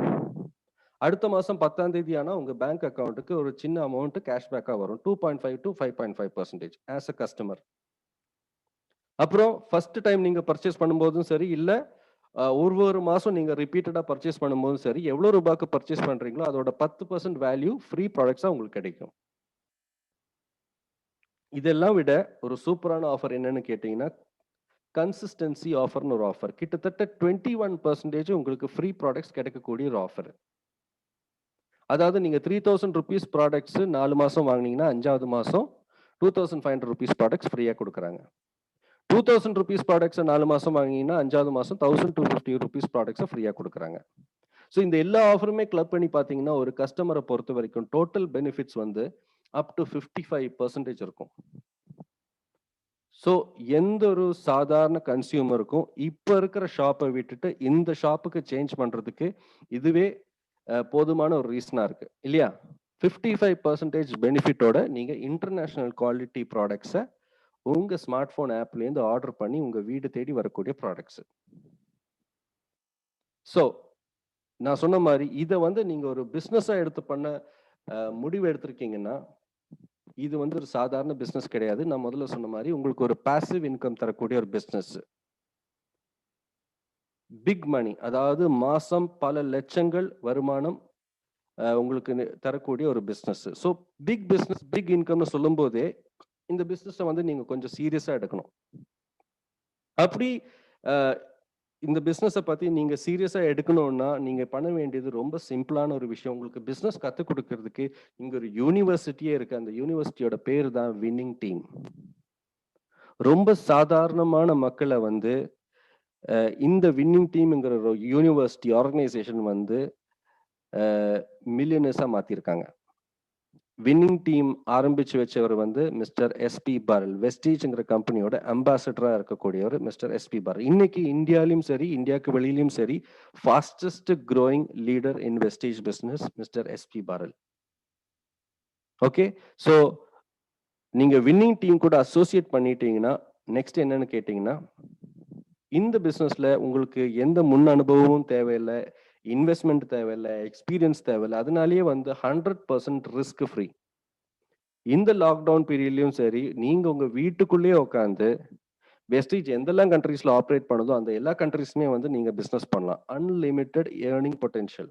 அடுத்த மாசம் 10ஆம் தேதி ஆனா உங்க பேங்க் அக்கௌண்ட்டுக்கு ஒரு சின்ன அமௌண்ட் கேஷ்பேக்கா வரும். 2.5 to 5.5% ஆஸ் அ கஸ்டமர். அப்புறம் ஃபர்ஸ்ட் டைம் நீங்க பர்ச்சேஸ் பண்ணும்போதும் சரி, இல்ல ஒவ்வொரு மாசம் நீங்க ரிப்பீட்டடா பர்ச்சேஸ் பண்ணும்போதும் சரி, எவ்வளவு ரூபாய்க்கு பர்ச்சேஸ் பண்றீங்களோ அதோட 10% வேல்யூ ஃப்ரீ ப்ராடக்ட்ஸா உங்களுக்கு கிடைக்கும். இதெல்லாம் விட ஒரு சூப்பரான ஆஃபர் என்னன்னு கேட்டீங்கன்னா, கன்சிஸ்டன்சி ஆஃபர்னு ஒரு ஆஃபர். கிட்டத்தட்ட 21% உங்களுக்கு ஃப்ரீ ப்ராடக்ட்ஸ் கிடைக்கக்கூடிய ஒரு ஆஃபர். அதாவது நீங்க 3000 rupees ப்ராடக்ட்ஸ் 4 மாசம் வாங்கினீங்கன்னா 5வது மாசம் 2500 rupees ப்ராடக்ட்ஸ் ஃப்ரீயா கொடுக்குறாங்க. 2000 rupees ப்ராடக்ட்ஸ் 4 மாசம் வாங்கினீங்கன்னா 5வது மாசம் 1250 rupees ப்ராடக்ட்ஸ் ஃப்ரீயா கொடுக்குறாங்க. ஸோ இந்த எல்லா ஆஃபருமே கிளப் பண்ணி பார்த்தீங்கன்னா ஒரு கஸ்டமரை பொறுத்த வரைக்கும் டோட்டல் பெனிஃபிட்ஸ் வந்து அப் டு 55% இருக்கும். ஸோ எந்த ஒரு சாதாரண கன்சியூமருக்கும் இப்போ இருக்கிற ஷாப்பை விட்டுட்டு இந்த ஷாப்புக்கு சேஞ்ச் பண்றதுக்கு இதுவே போதுமான ஒரு ரீசனா இருக்கு இல்லையா? 55% பெனிஃபிட்டோட நீங்க இன்டர்நேஷனல் குவாலிட்டி ப்ராடக்ட்ஸை உங்க ஸ்மார்ட் போன் ஆப்லேருந்து ஆர்டர் பண்ணி உங்க வீடு தேடி வரக்கூடிய ப்ராடக்ட்ஸ். ஸோ நான் சொன்ன மாதிரி இதை வந்து நீங்க ஒரு பிஸ்னஸா எடுத்து பண்ண முடிவு எடுத்திருக்கீங்கன்னா இது வந்து ஒரு சாதாரண பிஸ்னஸ் கிடையாது. நான் முதல்ல சொன்ன மாதிரி உங்களுக்கு ஒரு பாசிவ் இன்கம் தரக்கூடிய ஒரு பிஸ்னஸ். பிக் மணி, அதாவது மாசம் பல லட்சங்கள் வருமானம் உங்களுக்கு தரக்கூடிய ஒரு business. So big business, big இன்கம்னு சொல்லும் போதே இந்த பிஸ்னஸை வந்து நீங்க கொஞ்சம் சீரியஸா எடுக்கணும். அப்படி இந்த பிஸ்னஸை பத்தி நீங்க சீரியஸா எடுக்கணும்னா நீங்க பண்ண வேண்டியது ரொம்ப சிம்பிளான ஒரு விஷயம். உங்களுக்கு பிஸ்னஸ் கற்றுக் கொடுக்கறதுக்கு இங்க ஒரு யூனிவர்சிட்டியே இருக்கு. அந்த யூனிவர்சிட்டியோட பேர் தான் வின்னிங் டீம். ரொம்ப சாதாரணமான மக்களை வந்து இந்த வின்னிங் டீம்ங்கிற ஒரு யூனிவர்சிட்டி ஆர்கனைசேஷன் வந்து மில்லியனர்ஸா மாத்திருக்காங்க. வின்னிங் டீம் ஆரம்பிச்சு வச்சவர் வந்து மிஸ்டர் எஸ்பி பாரல், வெஸ்டீஜ்ங்கிற கம்பெனியோட அம்பாசடரா இருக்கக்கூடியவர் மிஸ்டர் எஸ்பி பாரல். இன்னைக்கு இந்தியாலையும் சரி, இந்தியாவுக்கு வெளியிலும் சரி, fastest growing leader in Vestige business mister SP barrel. Okay, so நீங்க வின்னிங் டீம் கூட அசோசியேட் பண்ணிட்டீங்கன்னா நெக்ஸ்ட் என்னன்னு கேட்டீங்கன்னா, இந்த பிசினஸ்ல உங்களுக்கு எந்த முன் அனுபவமும் தேவையில்லை, இன்வெஸ்ட்மெண்ட் தேவையில்லை, எக்ஸ்பீரியன்ஸ் தேவையில்லை. அதனாலேயே வந்து 100% ரிஸ்க் ஃப்ரீ. இந்த லாக்டவுன் பீரியட்லயும் சரி, நீங்க உங்க வீட்டுக்குள்ளேயே உட்காந்து வெஸ்டீஜ் எந்தெல்லாம் கண்ட்ரீஸ்ல ஆப்ரேட் பண்ணுதோ அந்த எல்லா கண்ட்ரீஸ்மே வந்து நீங்க பிசினஸ் பண்ணலாம். Unlimited earning potential.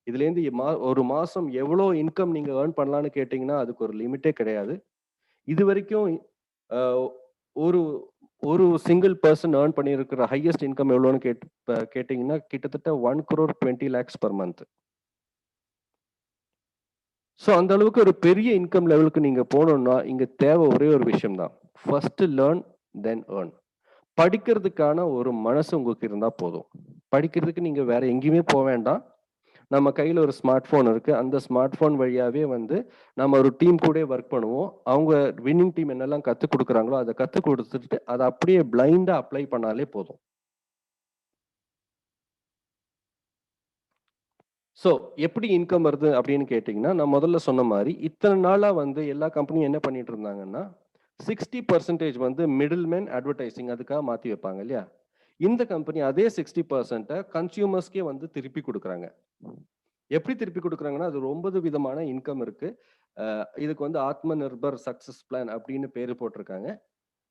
இதுல இருந்து ஒரு மாசம் எவ்வளோ இன்கம் நீங்க ஏர்ன் பண்ணலாம்னு கேட்டீங்கன்னா அதுக்கு ஒரு லிமிட்டே கிடையாது. இது வரைக்கும் ஒரு ஒரு சிங்கிள் பர்சன் ஏர்ன் பண்ணியிருக்கிற ஹையஸ்ட் இன்கம் எவ்வளோன்னு கேட்டீங்கன்னா கிட்டத்தட்ட 1,20 lakhs per month. ஸோ அந்த அளவுக்கு ஒரு பெரிய இன்கம் லெவலுக்கு நீங்க போனோம்னா இங்க தேவை ஒரே ஒரு விஷயம் தான், ஃபர்ஸ்ட் லேர்ன் தென் ஏர்ன். படிக்கிறதுக்கான ஒரு மனசு உங்களுக்கு இருந்தா போதும். படிக்கிறதுக்கு நீங்க வேற எங்கேயுமே போக வேண்டாம். நம்ம கையில ஒரு ஸ்மார்ட் போன் இருக்கு, அந்த ஸ்மார்ட் போன் வழியாவே வந்து நம்ம ஒரு டீம் கூட ஒர்க் பண்ணுவோம். அவங்க வின்னிங் டீம் என்னெல்லாம் கற்றுக் கொடுக்குறாங்களோ அதை கற்றுக் கொடுத்துட்டு அதை அப்படியே பிளைண்டா அப்ளை பண்ணாலே போதும். ஸோ எப்படி இன்கம் வருது அப்படின்னு கேட்டிங்கன்னா, நான் முதல்ல சொன்ன மாதிரி இத்தனை நாளா வந்து எல்லா கம்பெனியும் என்ன பண்ணிட்டு இருந்தாங்கன்னா 60% வந்து மிடில் மேன் அட்வர்டைசிங் அதுக்காக மாற்றி வைப்பாங்க இல்லையா. இந்த கம்பெனி அதே 60% கன்சியூமர்ஸ்க்கே வந்து திருப்பி கொடுக்குறாங்க. எப்படி திருப்பி கொடுக்குறாங்கன்னா, அது 9 விதமான இன்கம் இருக்கு. இதுக்கு வந்து ஆத்ம நிர்பர் சக்சஸ் பிளான் அப்படின்னு பேரு போட்டிருக்காங்க.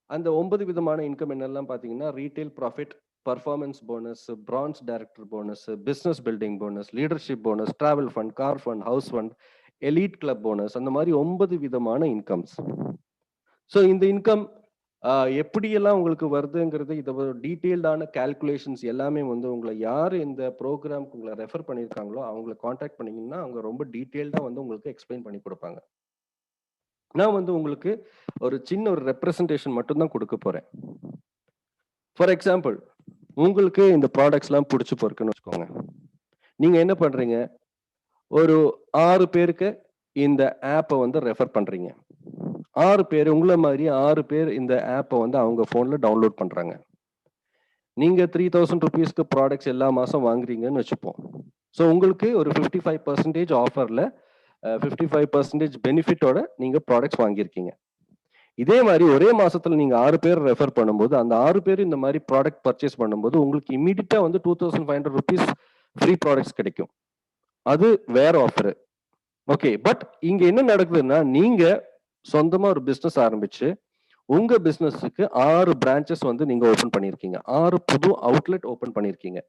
அந்த 9 விதமான இன்கம் என்னெல்லாம் பார்த்தீங்கன்னா, retail profit, performance bonus, branch director bonus, business building bonus, leadership bonus, travel fund, car fund, house fund, elite club bonus, அந்த மாதிரி 9 விதமான இன்கம்ஸ். ஸோ இந்த இன்கம் எப்படியெல்லாம் உங்களுக்கு வருதுங்கிறது, இதை ஒரு டீட்டெயில்டான கால்குலேஷன்ஸ் எல்லாமே வந்து உங்களை யார் இந்த ப்ரோக்ராம்க்கு உங்களை ரெஃபர் பண்ணியிருக்காங்களோ அவங்களை காண்டாக்ட் பண்ணீங்கன்னா அவங்க ரொம்ப டீட்டெயில்டாக வந்து உங்களுக்கு எக்ஸ்பிளைன் பண்ணி கொடுப்பாங்க. நான் வந்து உங்களுக்கு ஒரு சின்ன ஒரு ரெப்ரசன்டேஷன் மட்டும்தான் கொடுக்க போறேன். ஃபார் எக்ஸாம்பிள், உங்களுக்கு இந்த ப்ராடக்ட்ஸ்லாம் பிடிச்சி போயிருக்குன்னு வச்சுக்கோங்க. நீங்க என்ன பண்றீங்க, ஒரு 6 பேருக்கு இந்த ஆப்பை வந்து ரெஃபர் பண்றீங்க. 6 பேர் உங்களை மாதிரி 6 பேர் இந்த ஆப்பை வந்து அவங்க ஃபோனில் டவுன்லோட் பண்ணுறாங்க. நீங்கள் 3000 rupeesக்கு ப்ராடக்ட்ஸ் எல்லா மாதம் வாங்குறீங்கன்னு வச்சுப்போம். ஸோ உங்களுக்கு ஒரு 55% ஆஃபரில் 55% பெனிஃபிட்டோட நீங்கள் ப்ராடக்ட்ஸ் வாங்கியிருக்கீங்க. இதே மாதிரி ஒரே மாதத்தில் நீங்கள் 6 பேர் ரெஃபர் பண்ணும்போது அந்த 6 பேர் இந்த மாதிரி ப்ராடக்ட் பர்ச்சேஸ் பண்ணும்போது உங்களுக்கு இமீடியட்டாக வந்து 2500 rupees ஃப்ரீ ப்ராடக்ட்ஸ் கிடைக்கும். அது வேற ஆஃபரு. ஓகே, பட் இங்கே என்ன நடக்குதுன்னா, நீங்கள் சொந்தமா ஒரு பிசினஸ் ஆரம்பிச்சு உங்க பிசினஸுக்கு 6 பிரான்ச்சஸ் வந்து நீங்க ஓபன் பண்ணிருக்கீங்க. 6 புது அவுட்லெட் ஓபன் பண்ணிருக்கீங்க.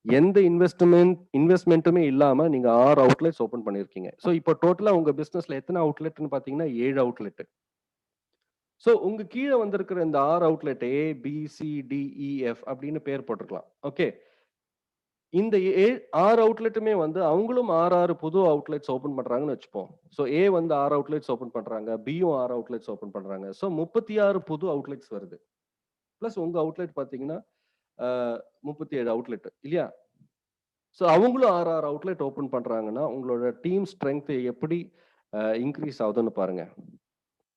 எந்த இன்வெஸ்ட்மெண்ட்டுமே இல்லாம நீங்க 6 அவுட்லெட்ஸ் ஓபன் பண்ணிருக்கீங்க. ஸோ இப்போ டோட்டலா உங்க பிசினஸ்ல எத்தனை அவுட்லெட்னு பாத்தீங்கன்னா 7 அவுட்லெட். ஸோ உங்க கீழே வந்திருக்கிற இந்த 6 அவுட்லெட் ABCDEF அப்படின்னு பேர் போட்டிருக்கலாம். ஓகே, இந்த 6 அவுட்லெட்டுமே வந்து அவங்களும் 6 புது அவுட்லெட்ஸ் ஓபன் பண்றாங்கன்னு வச்சுப்போம். ஸோ ஏ வந்து 6 அவுட்லெட்ஸ் ஓபன் பண்றாங்க, பியும் 6 அவுட்லெட்ஸ் ஓபன் பண்றாங்க. ஸோ 36 புது அவுட்லெட்ஸ் வருது. பிளஸ் உங்க அவுட்லெட் பாத்தீங்கன்னா 37 அவுட்லெட் இல்லையா. ஸோ அவங்களும் 6 அவுட்லெட் ஓபன் பண்றாங்கன்னா உங்களோட டீம் ஸ்ட்ரென்த் எப்படி இன்க்ரீஸ் ஆகுதுன்னு பாருங்க.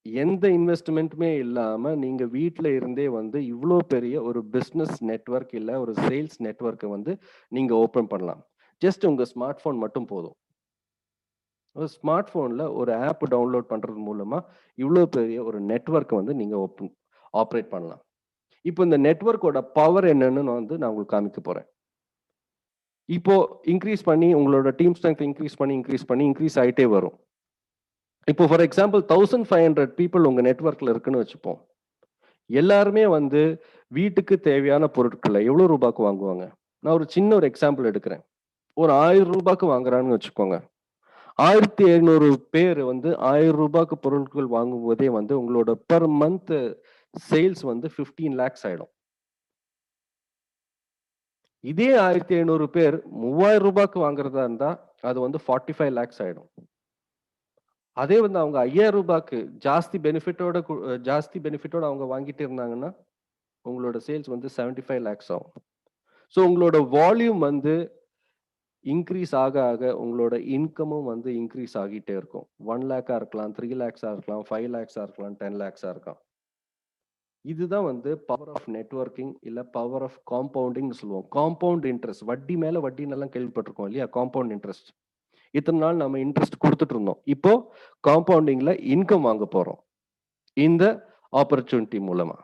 எந்த இன்வெஸ்ட்மெண்ட்டுமே இல்லாம நீங்க வீட்டில் இருந்தே வந்து இவ்வளோ பெரிய ஒரு பிஸ்னஸ் நெட்வொர்க் இல்லை ஒரு சேல்ஸ் நெட்வொர்க்கை வந்து நீங்க ஓப்பன் பண்ணலாம். ஜஸ்ட் உங்க ஸ்மார்ட் போன் மட்டும் போதும். ஒரு ஸ்மார்ட் போன்ல ஒரு ஆப் டவுன்லோட் பண்றது மூலமா இவ்வளோ பெரிய ஒரு நெட்வொர்க்கை வந்து நீங்க ஆப்ரேட் பண்ணலாம். இப்போ இந்த நெட்வொர்க்கோட பவர் என்னன்னு நான் உங்களுக்கு காமிக்க போறேன். இப்போ இன்க்ரீஸ் பண்ணி உங்களோட டீம் ஸ்ட்ரென்த் இன்க்ரீஸ் ஆகிட்டே வரும். இப்போ ஃபார் எக்ஸாம்பிள் 1500 பீப்புள் உங்க நெட்வொர்க்ல இருக்குன்னு வச்சுப்போம். எல்லாருமே வந்து வீட்டுக்கு தேவையான பொருட்களை எவ்வளவு ரூபாய்க்கு வாங்குவாங்க? நான் ஒரு சின்ன ஒரு எக்ஸாம்பிள் எடுக்கிறேன். ஒரு 1000 ரூபாய்க்கு வாங்குறான்னு வச்சுக்கோங்க. 1700 பேர் வந்து 1000 ரூபாய்க்கு பொருட்கள் வாங்கும் போதே வந்து உங்களோட பெர் மந்த் சேல்ஸ் வந்து 15 lakhs ஆயிடும். இதே 1700 பேர் 3000 ரூபாய்க்கு வாங்குறதா இருந்தா அது வந்து 45 lakhs ஆயிடும். அதே வந்து அவங்க 5000 ரூபாய்க்கு ஜாஸ்தி பெனிஃபிட்டோட அவங்க வாங்கிட்டு இருந்தாங்கன்னா உங்களோட சேல்ஸ் வந்து 75 lakhs ஆகும். ஸோ உங்களோட வால்யூம் வந்து இன்க்ரீஸ் ஆக ஆக உங்களோட இன்கமும் வந்து இன்க்ரீஸ் ஆகிட்டே இருக்கும். 1 lakh இருக்கலாம், 3 lakhs இருக்கலாம், 5 lakhs இருக்கலாம், 10 lakhs இருக்கலாம். இதுதான் வந்து பவர் ஆஃப் நெட்வொர்க்கிங் இல்ல பவர் ஆஃப் காம்பவுண்டிங் சொல்லுவோம். காம்பவுண்ட் இன்ட்ரெஸ்ட், வட்டி மேல வட்டின்னு எல்லாம் கேள்விப்பட்டிருக்கோம் இல்லையா. காம்பவுண்ட் இன்ட்ரெஸ்ட் இத்தனை நாள் நம்ம இன்ட்ரெஸ்ட் கொடுத்துட்டு இருந்தோம். இப்போ காம்பவுண்டிங்ல இன்கம் வாங்க போறோம் இந்த ஆப்பர்ச்சுனிட்டி மூலமா.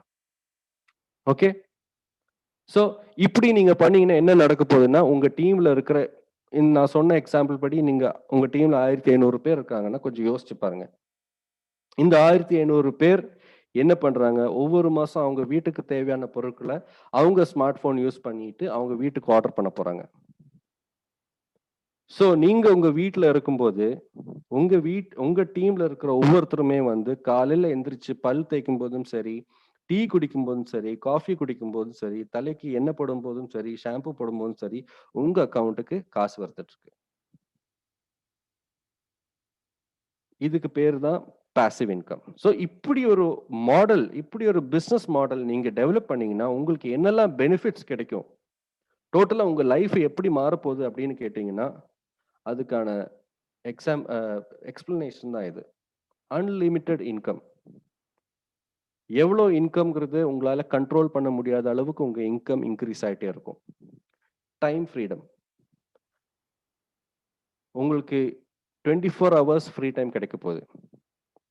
ஓகே, ஸோ இப்படி நீங்க பண்ணீங்கன்னா என்ன நடக்க போகுதுன்னா, உங்க டீம்ல இருக்கிற நான் சொன்ன எக்ஸாம்பிள் படி நீங்க உங்க டீம்ல 1500 பேர் இருக்காங்கன்னா கொஞ்சம் யோசிச்சு பாருங்க. இந்த 1500 பேர் என்ன பண்றாங்க, ஒவ்வொரு மாசம் அவங்க வீட்டுக்கு தேவையான பொருட்களை அவங்க ஸ்மார்ட் போன் யூஸ் பண்ணிட்டு அவங்க வீட்டுக்கு ஆர்டர் பண்ண போறாங்க. ஸோ நீங்க உங்க வீட்டில் இருக்கும்போது உங்க டீம்ல இருக்கிற ஒவ்வொருத்தருமே வந்து காலையில எந்திரிச்சு பல் தேய்க்கும் போதும் சரி, டீ குடிக்கும் போதும் சரி, காஃபி குடிக்கும் போதும் சரி, தலைக்கு எண்ணெய் போடும் போதும் சரி, ஷாம்பு போடும் போதும் சரி, உங்க அக்கவுண்ட்டுக்கு காசு வந்துட்டு இருக்கு. இதுக்கு பேர் தான் பாசிவ் இன்கம். ஸோ இப்படி ஒரு மாடல், இப்படி ஒரு பிசினஸ் மாடல் நீங்க டெவலப் பண்ணீங்கன்னா உங்களுக்கு என்னெல்லாம் பெனிஃபிட்ஸ் கிடைக்கும், டோட்டலா உங்க லைஃப் எப்படி மாறப்போகுது அப்படின்னு கேட்டீங்கன்னா அதுக்கான எக்ஸ்பிளனேஷன் தான் இது. Unlimited income. எவ்வளோ இன்கம்ங்கிறது உங்களால கண்ட்ரோல் பண்ண முடியாத அளவுக்கு உங்க இன்கம் இன்க்ரீஸ் ஆகிட்டே இருக்கும். Time freedom. உங்களுக்கு 24 hours ஃப்ரீ டைம் கிடைக்க போகுது.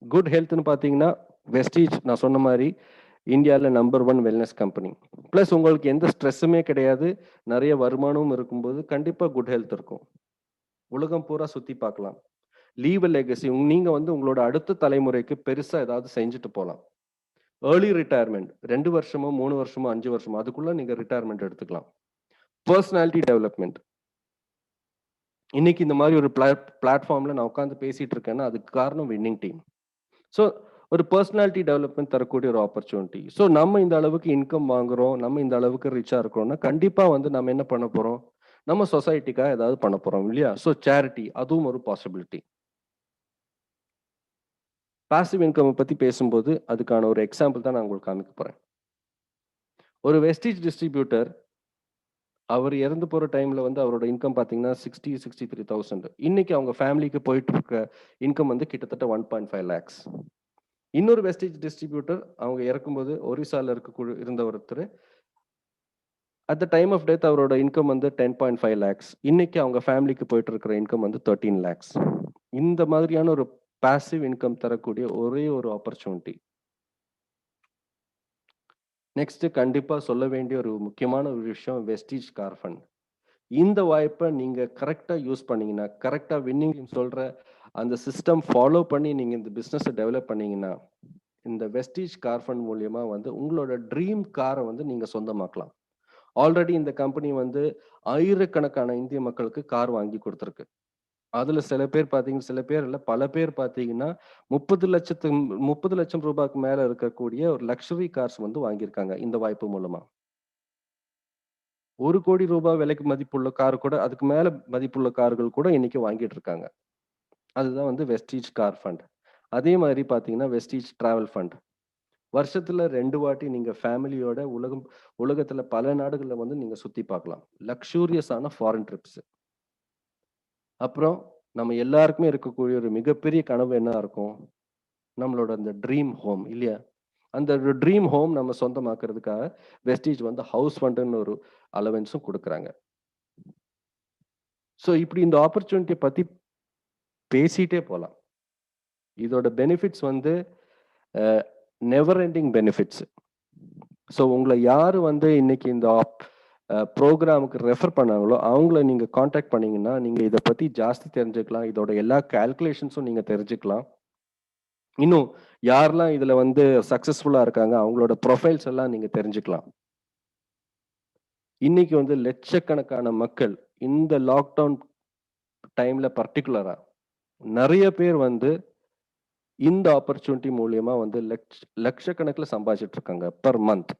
குட் ஹெல்த்னு பார்த்தீங்கன்னா வெஸ்டீஜ் நான் சொன்ன மாதிரி இந்தியாவில் நம்பர் 1 வெல்னஸ் கம்பெனி. ப்ளஸ் உங்களுக்கு எந்த ஸ்ட்ரெஸ்ஸுமே கிடையாது, நிறைய வருமானமும் இருக்கும்போது கண்டிப்பாக குட் ஹெல்த் இருக்கும். உலகம் பூரா சுற்றி பார்க்கலாம். லீவ் லெகசி, நீங்க வந்து உங்களோட அடுத்த தலைமுறைக்கு பெருசா ஏதாவது செஞ்சுட்டு போகலாம். ஏர்லி ரிட்டையர்மெண்ட் 2 வருஷமோ 3 வருஷமோ 5 வருஷமோ அதுக்குள்ள நீங்க ரிட்டையர்மெண்ட் எடுத்துக்கலாம். Personality development. இன்னைக்கு இந்த மாதிரி ஒரு பிளாட்ஃபார்ம்ல நான் உட்காந்து பேசிட்டு இருக்கேன்னா அதுக்கு காரணம் வின்னிங் டீம். ஸோ ஒரு பர்சனாலிட்டி டெவலப்மெண்ட் தரக்கூடிய ஒரு ஆப்பர்ச்சுனிட்டி. ஸோ நம்ம இந்த அளவுக்கு இன்கம் வாங்குறோம், நம்ம இந்த அளவுக்கு ரிச்சா இருக்கிறோம்னா கண்டிப்பா வந்து நம்ம என்ன பண்ண போறோம், நம்ம சொசைட்டிக்காக ஏதாவது பண்ண போறோம் இல்லையா? ஸோ சேரிட்டி அதுவும் ஒரு பாசிபிலிட்டி. பாசிவ் இன்கம் பத்தி பேசும்போது அதுக்கான ஒரு எக்ஸாம்பிள் தான் நான் உங்களுக்கு காமிக்க போறேன். ஒரு வெஸ்டீஜ் டிஸ்ட்ரிபியூட்டர் அவர் இறந்து போற டைம்ல வந்து அவரோட இன்கம் பாத்தீங்கன்னா 63,000. இன்னைக்கு அவங்க ஃபேமிலிக்கு போயிட்டு இருக்க இன்கம் வந்து கிட்டத்தட்ட 1.5 lakhs. இன்னொரு வெஸ்டீஜ் டிஸ்ட்ரிபியூட்டர் அவங்க இறக்கும்போது ஒரிசால இருந்த ஒருத்தர் at the time of death அவரோட இன்கம் வந்து 10.5 lakhs. இன்னைக்கு அவங்க ஃபேமிலிக்கு போயிட்டு இருக்கிற இன்கம் வந்து 13 lakhs. இந்த மாதிரியான ஒரு பாசிவ் இன்கம் தரக்கூடிய ஒரே ஒரு ஆப்பர்ச்சுனிட்டி. நெக்ஸ்ட் கண்டிப்பா சொல்ல வேண்டிய ஒரு முக்கியமான ஒரு விஷயம் வெஸ்டீஜ் கார் ஃபண்ட். இந்த வாய்ப்பை நீங்க கரெக்டா யூஸ் பண்ணீங்கன்னா, கரெக்டா வின்னிங் சொல்ற அந்த சிஸ்டம் ஃபாலோ பண்ணி நீங்க இந்த பிசினஸை டெவலப் பண்ணீங்கன்னா இந்த வெஸ்டீஜ் கார் ஃபண்ட் மூலியமா வந்து உங்களோட ட்ரீம் காரை வந்து நீங்க சொந்தமாக்கலாம். ஆல்ரெடி இந்த கம்பெனி வந்து ஆயிரக்கணக்கான இந்திய மக்களுக்கு கார் வாங்கி கொடுத்துருக்கு. அதுல சில பேர் இல்ல பல பேர் பாத்தீங்கன்னா 30 லட்சம் ரூபாய்க்கு மேல இருக்கக்கூடிய ஒரு லக்ஸுரி கார்ஸ் வந்து வாங்கியிருக்காங்க இந்த வாய்ப்பு மூலமா. 1 கோடி ரூபாய் விலைக்கு மதிப்புள்ள கார் கூட, அதுக்கு மேல மதிப்புள்ள கார்கள் கூட இன்னைக்கு வாங்கிட்டு இருக்காங்க. அதுதான் வந்து வெஸ்டீஜ் கார் ஃபண்ட். அதே மாதிரி பாத்தீங்கன்னா வெஸ்டீஜ் டிராவல் ஃபண்ட். வருஷத்துல 2 வாட்டி நீங்க ஃபேமிலியோட உலகத்துல பல நாடுகள்ல வந்து நீங்க சுத்தி பார்க்கலாம். லக்ஸூரியஸான ஃபாரின் ட்ரிப்ஸ். அப்புறம் நம்ம எல்லாருக்குமே இருக்கக்கூடிய ஒரு மிகப்பெரிய கனவு என்ன இருக்கும், நம்மளோட அந்த ட்ரீம் ஹோம் இல்லையா? அந்த ட்ரீம் ஹோம் நம்ம சொந்தமாக்குறதுக்காக வெஸ்டீஜ் வந்து ஹவுஸ் ஃபண்டுன்னு ஒரு அலவன்ஸும் கொடுக்குறாங்க. ஸோ இப்படி இந்த ஆப்பர்ச்சுனிட்டியை பத்தி பேசிட்டே போகலாம். இதோட பெனிஃபிட்ஸ் வந்து நெவர் எண்டிங் பெனிஃபிட்ஸ். ஸோ உங்களை யாரு வந்து இன்னைக்கு இந்த ப்ரோக்ராமுக்கு ரெஃபர் பண்ணாங்களோ அவங்கள நீங்க காண்டாக்ட் பண்ணீங்கன்னா நீங்க இதை பத்தி ஜாஸ்தி தெரிஞ்சுக்கலாம். இதோட எல்லா கால்குலேஷன்ஸும் நீங்க தெரிஞ்சுக்கலாம். இன்னும் யாரெல்லாம் இதுல வந்து சக்சஸ்ஃபுல்லா இருக்காங்க அவங்களோட ப்ரொஃபைல்ஸ் எல்லாம் நீங்க தெரிஞ்சுக்கலாம். இன்னைக்கு வந்து லட்சக்கணக்கான மக்கள் இந்த லாக்டவுன் டைம்ல பர்டிகுலரா நிறைய பேர் வந்து இந்த ஆப்பர்ச்சுனிட்டி மூலியமா வந்து லட்சக்கணக்கில் சம்பாதிச்சிட்டு இருக்காங்க பர் மந்த்.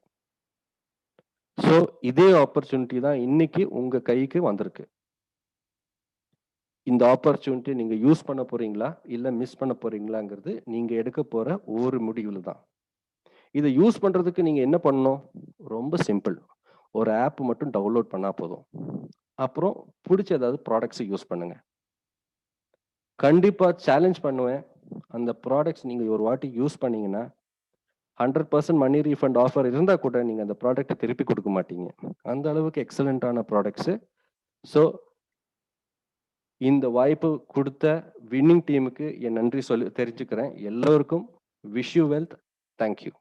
ஸோ இதே ஆப்பர்ச்சுனிட்டி தான் இன்னைக்கு உங்க கைக்கு வந்திருக்கு. இந்த ஆப்பர்ச்சுனிட்டி நீங்க யூஸ் பண்ண போறீங்களா இல்ல மிஸ் பண்ண போறீங்களாங்கிறது நீங்க எடுக்க போற ஒவ்வொரு முடிவுல தான். இதை யூஸ் பண்றதுக்கு நீங்க என்ன பண்ணணும், ரொம்ப சிம்பிள். ஒரு ஆப் மட்டும் டவுன்லோட் பண்ணா போதும். அப்புறம் பிடிச்ச ஏதாவது ப்ராடக்ட்ஸை யூஸ் பண்ணுங்க. கண்டிப்பா சேலஞ்ச் பண்ணுவேன், அந்த ப்ராடக்ட்ஸ் நீங்க ஒரு வாட்டி யூஸ் பண்ணீங்கன்னா 100% மணி ரீஃபண்ட் ஆஃபர் இருந்தா கூட நீங்க அந்த ப்ராடக்ட்டை திருப்பி கொடுக்க மாட்டீங்க. அந்த அளவுக்கு எக்ஸலண்டான ப்ராடக்ட்ஸ். ஸோ இந்த வாய்ப்பு கொடுத்த வின்னிங் டீமுக்கு என் நன்றி தெரிஞ்சுக்கிறேன். எல்லோருக்கும் விஷ் யூ வெல்த். தேங்க்யூ.